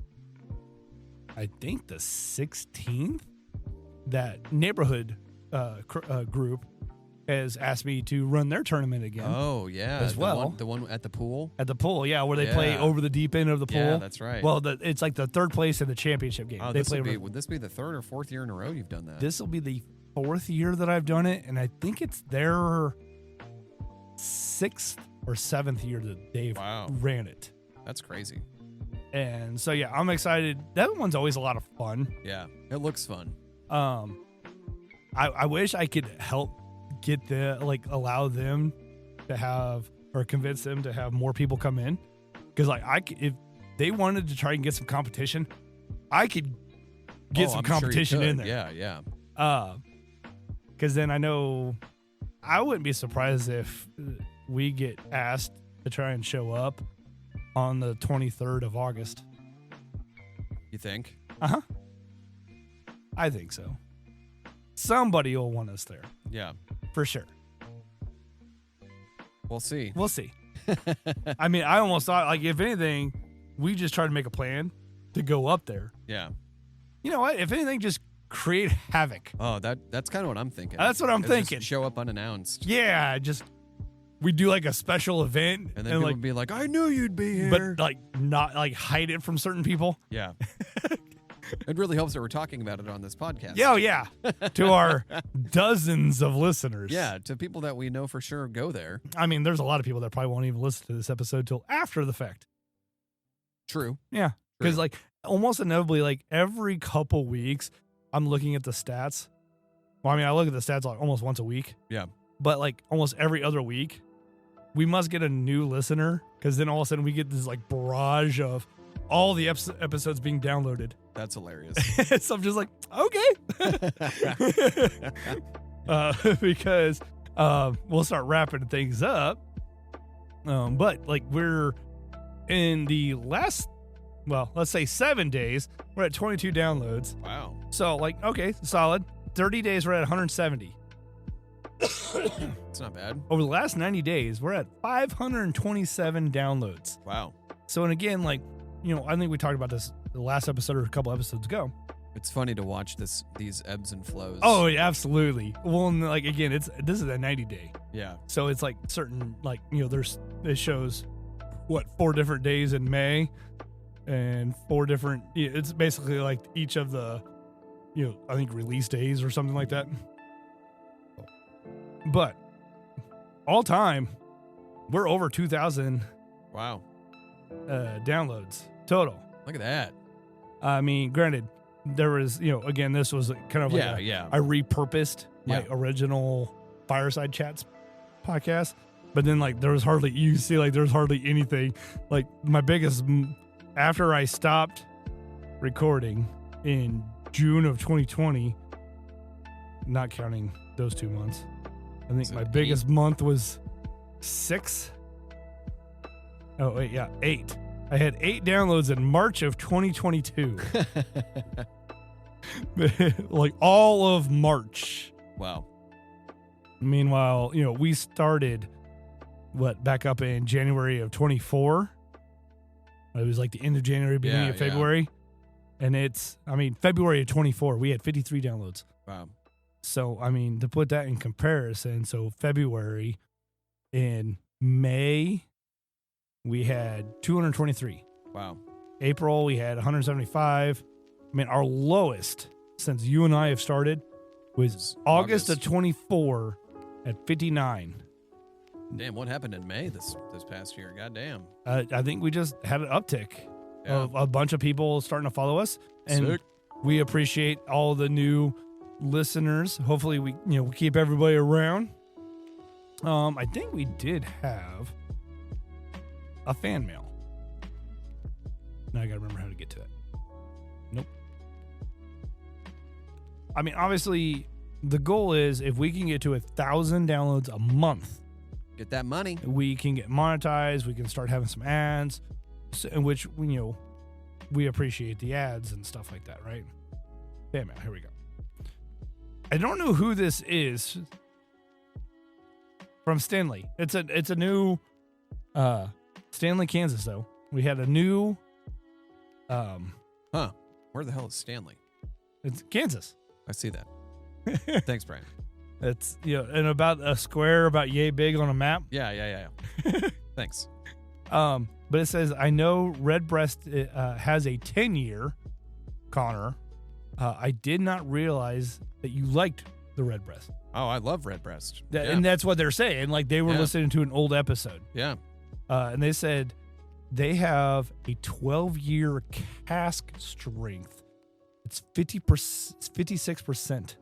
think the 16th, that neighborhood group has asked me to run their tournament again. Oh, yeah. As well. The one at the pool? At the pool, yeah, where they play over the deep end of the pool. Yeah, that's right. Well, it's like the third place in the championship game. Oh, would this be the third or fourth year in a row you've done that? This will be the 4th year that I've done it, and I think it's their 6th or 7th year that they've ran it. That's crazy. And so, yeah, I'm excited. That one's always a lot of fun. Yeah, it looks fun. I wish I could help allow them to have, or convince them to have more people come in. Because if they wanted to try and get some competition, I could get some competition in there. Yeah. Because then I know I wouldn't be surprised if we get asked to try and show up on the 23rd of August. You think? Uh-huh. I think so. Somebody will want us there. Yeah. For sure. We'll see. I mean, I almost thought, like, if anything, we just try to make a plan to go up there. Yeah. You know what? If anything, just create havoc. Oh, that's kind of what I'm thinking. That's what I'm thinking. Just show up unannounced. Yeah, we do like a special event. And then people would be like, I knew you'd be here. But like not like hide it from certain people. Yeah. It really helps that we're talking about it on this podcast. Yeah. To our dozens of listeners. Yeah, to people that we know for sure go there. I mean, there's a lot of people that probably won't even listen to this episode till after the fact. True. Yeah. Because like almost inevitably, like every couple weeks, I'm looking at the stats. Well, I mean, I look at the stats like almost once a week. Yeah. But like almost every other week, we must get a new listener, because then all of a sudden we get this like barrage of all the episodes being downloaded. That's hilarious. So I'm just like, okay. Because we'll start wrapping things up. But like we're in the last, well, let's say 7 days, we're at 22 downloads. Wow. So like, okay, solid. 30 days, we're at 170. It's not bad. Over the last 90 days, we're at 527 downloads. Wow. So, and again, like, I think we talked about this the last episode or a couple episodes ago. It's funny to watch these ebbs and flows. Oh, yeah, absolutely. Well, and like, again, this is a 90-day. Yeah. So it's like certain, like, it shows, 4 different days in May and 4 different, it's basically like each of the, I think release days or something like that. But all time, we're over 2,000. Wow. Downloads total. Look at that. I mean, granted, there was, again, this was kind of like I repurposed my original Fireside Chats podcast, but then like there was hardly anything. Like my biggest, after I stopped recording in June of 2020, not counting those 2 months, I think my biggest month was 6. Oh, wait, yeah, 8. I had 8 downloads in March of 2022. Like all of March. Wow. Meanwhile, we started back up in January of 24. It was like the end of January, beginning of February. And February of 24, we had 53 downloads. Wow. So, to put that in comparison, so February in May, we had 223. Wow. April, we had 175. I mean, our lowest since you and I have started was August of 24 at 59. Damn, what happened in May this past year? God damn. I think we just had an uptick of a bunch of people starting to follow us. And Sick. we appreciate all the new listeners. Hopefully we keep everybody around. I think we did have a fan mail. Now I gotta remember how to get to that. Nope. I mean, obviously, the goal is if we can get to 1,000 downloads a month, Get that money. we can get monetized. We can start having some ads, in which we appreciate the ads and stuff like that, right? Fan mail. Here we go. I don't know who this is. From Stanley. It's a new Stanley, Kansas, though. We had a new Where the hell is Stanley? it's Kansas. I see that. Thanks, Brian. It's and about a square about yay big on a map. Yeah. Thanks. But it says, I know Redbreast has a 10-year, Conor. I did not realize that you liked the Redbreast. Oh, I love Redbreast. And that's what they're saying. Like, they were listening to an old episode. Yeah. And they said they have a 12-year cask strength. It's 56%.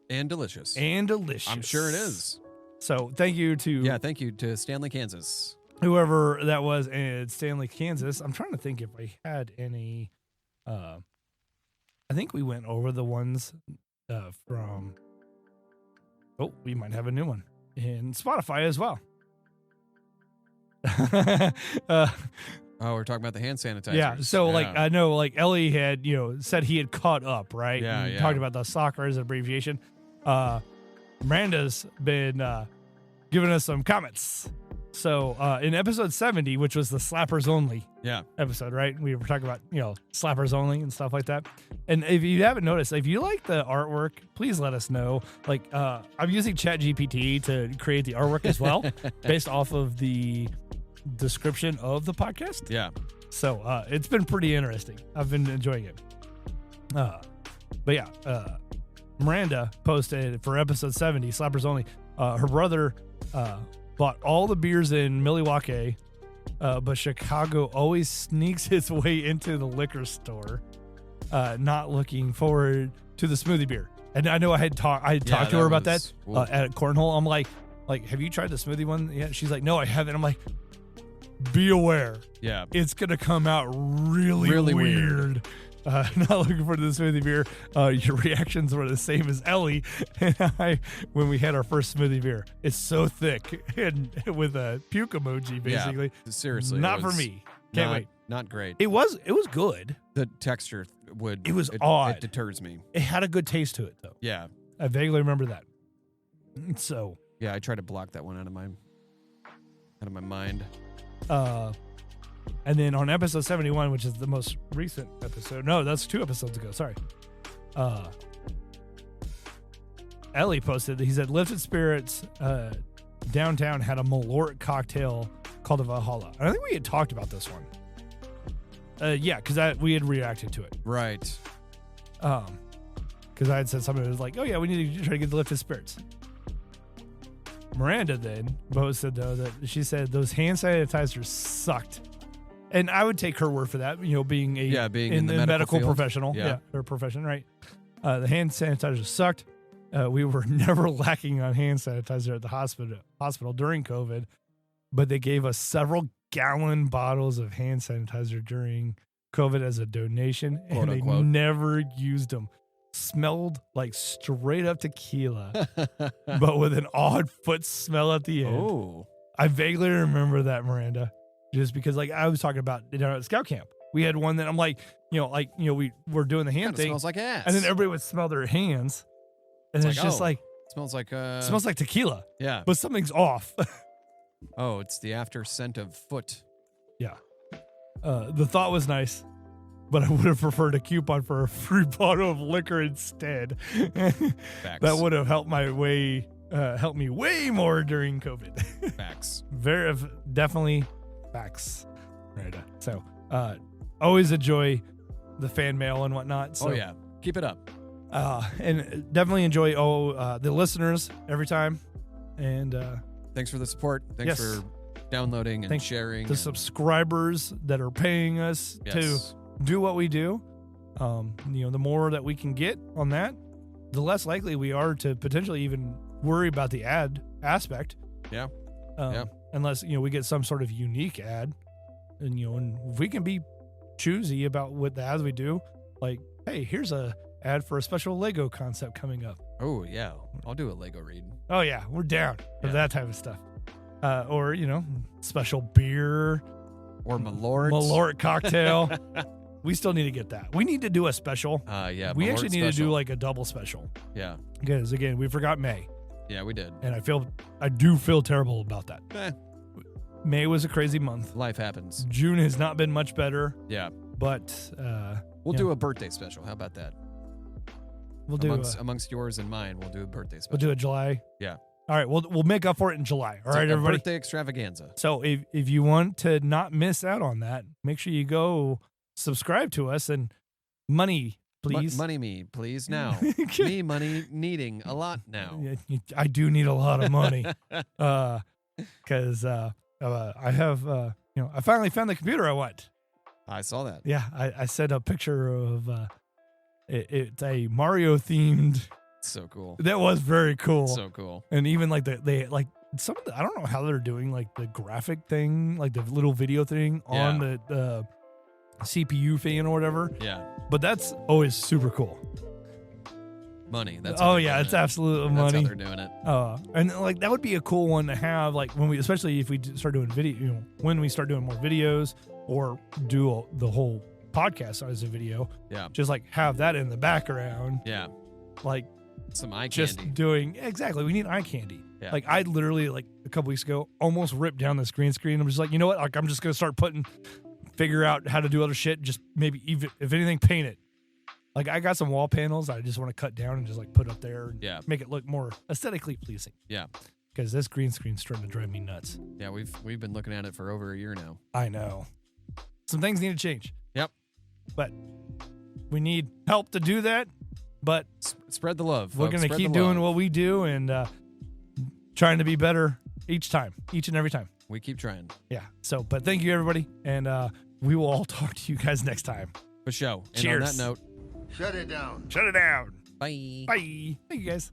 And delicious. And delicious. I'm sure it is. So thank you to Thank you to Stanley, Kansas. whoever that was in Stanley, Kansas. I'm trying to think if I had any. I think we went over the ones from. Oh, we might have a new one in Spotify as well. Oh, we're talking about the hand sanitizers. Yeah. So I know Ellie had, said he had caught up, right? Yeah, and yeah. talked about the soccer as an abbreviation. Miranda's been giving us some comments. So in episode 70, which was the slappers only episode, right? We were talking about, slappers only and stuff like that. And if you haven't noticed, if you like the artwork, please let us know. I'm using ChatGPT to create the artwork as well, based off of the description of the podcast. Yeah. So it's been pretty interesting. I've been enjoying it. Miranda posted for episode 70, Slappers Only, her brother bought all the beers in Milwaukee, but Chicago always sneaks his way into the liquor store, not looking forward to the smoothie beer. And I know I had talked to her about that at Cornhole. I'm like, have you tried the smoothie one? Yeah. She's like, no, I haven't. I'm like, be aware. Yeah. It's going to come out really weird. Not looking forward to the smoothie beer. Your reactions were the same as Ellie and I when we had our first smoothie beer. It's so thick and with a puke emoji, basically. Yeah, seriously. Not for me. Can't wait. Not great. It was good. The texture It was odd. It deters me. It had a good taste to it, though. Yeah. I vaguely remember that. So. Yeah, I try to block that one out of my mind. And then on episode 71, which is the most recent episode. No, that's 2 episodes ago. Sorry. Ellie posted, he said, Lifted Spirits downtown had a Malort cocktail called a Valhalla. I think we had talked about this one. Yeah, because we had reacted to it. Right. Because I had said something that was like, oh, yeah, we need to try to get the Lifted Spirits. Miranda then posted, though, that she said those hand sanitizers sucked. And I would take her word for that, being in the medical professional. Yeah, her profession, right? The hand sanitizers sucked. We were never lacking on hand sanitizer at the hospital during COVID, but they gave us several gallon bottles of hand sanitizer during COVID as a donation, and they never used them. Smelled like straight up tequila, but with an odd foot smell at the end. Oh, I vaguely remember that, Miranda. Just because, I was talking about at scout camp, we had one that I'm like, we were doing the hand thing. Smells like ass, and then everybody would smell their hands, and it's just smells like tequila. Yeah, but something's off. Oh, it's the after scent of foot. Yeah, the thought was nice, but I would have preferred a coupon for a free bottle of liquor instead. That would have helped my way helped me way more during COVID. Facts. Definitely facts. Right. So always enjoy the fan mail and whatnot. So, Oh yeah, keep it up. and definitely enjoy the listeners every time. And Thanks for the support. Thanks Yes. for downloading and sharing. the subscribers that are paying us to do what we do. The more that we can get on that, the less likely we are to potentially even worry about the ad aspect. Yeah. Unless, we get some sort of unique ad. And, and if we can be choosy about what the ads we do, like, hey, here's a ad for a special Lego concept coming up. Oh yeah, I'll do a Lego read. Oh yeah, we're down for Yeah. that type of stuff. Or, special beer. Or Malort. Malort cocktail. We still need to get that. We need to do a special. Yeah. We Malort actually need to special. do like a double special. Yeah. Because again, we forgot May. Yeah, we did. And I do feel terrible about that. May was a crazy month. Life happens. June has not been much better, Yeah. but We'll do a birthday special. How about that? we'll do Amongst yours and mine, we'll do a birthday we'll special. do a July. Yeah. All right, we'll make up for it in July. All right, a everybody. birthday extravaganza. So if you want to not miss out on that, make sure you go subscribe to us and money, please. Money me, please, now. Me money needing a lot now. I do need a lot of money because I have I finally found the computer I want. I saw that. Yeah, I sent a picture of it's a Mario themed. So cool. That was very cool. So cool. And even like they like some of the, I don't know how they're doing like the graphic thing, like the little video thing on the CPU fan or whatever. Yeah. But that's always super cool. Money. That's it's absolute money. That's how they're doing it. And like that would be a cool one to have, like when we, especially if we start doing video, when we start doing more videos or do the whole podcast as a video. Yeah. Just like have that in the background. Yeah. Like some eye just candy. doing exactly. We need eye candy. Yeah. Like I literally like a couple weeks ago almost ripped down the green screen. I'm just like, you know what? Like I'm just gonna start figure out how to do other shit. Just maybe even if anything, paint it. Like I got some wall panels I just want to cut down and just like put up there and make it look more aesthetically pleasing. Yeah. Because this green screen's starting to drive me nuts. Yeah, we've been looking at it for over a year now. I know. Some things need to change. Yep. But we need help to do that. But spread the love. We're going to keep doing what we do and trying to be better each and every time. We keep trying. Yeah. So, but thank you, everybody. And we will all talk to you guys next time. For sure. Cheers. And on that note, shut it down. Shut it down. Bye. Bye. Thank you, guys.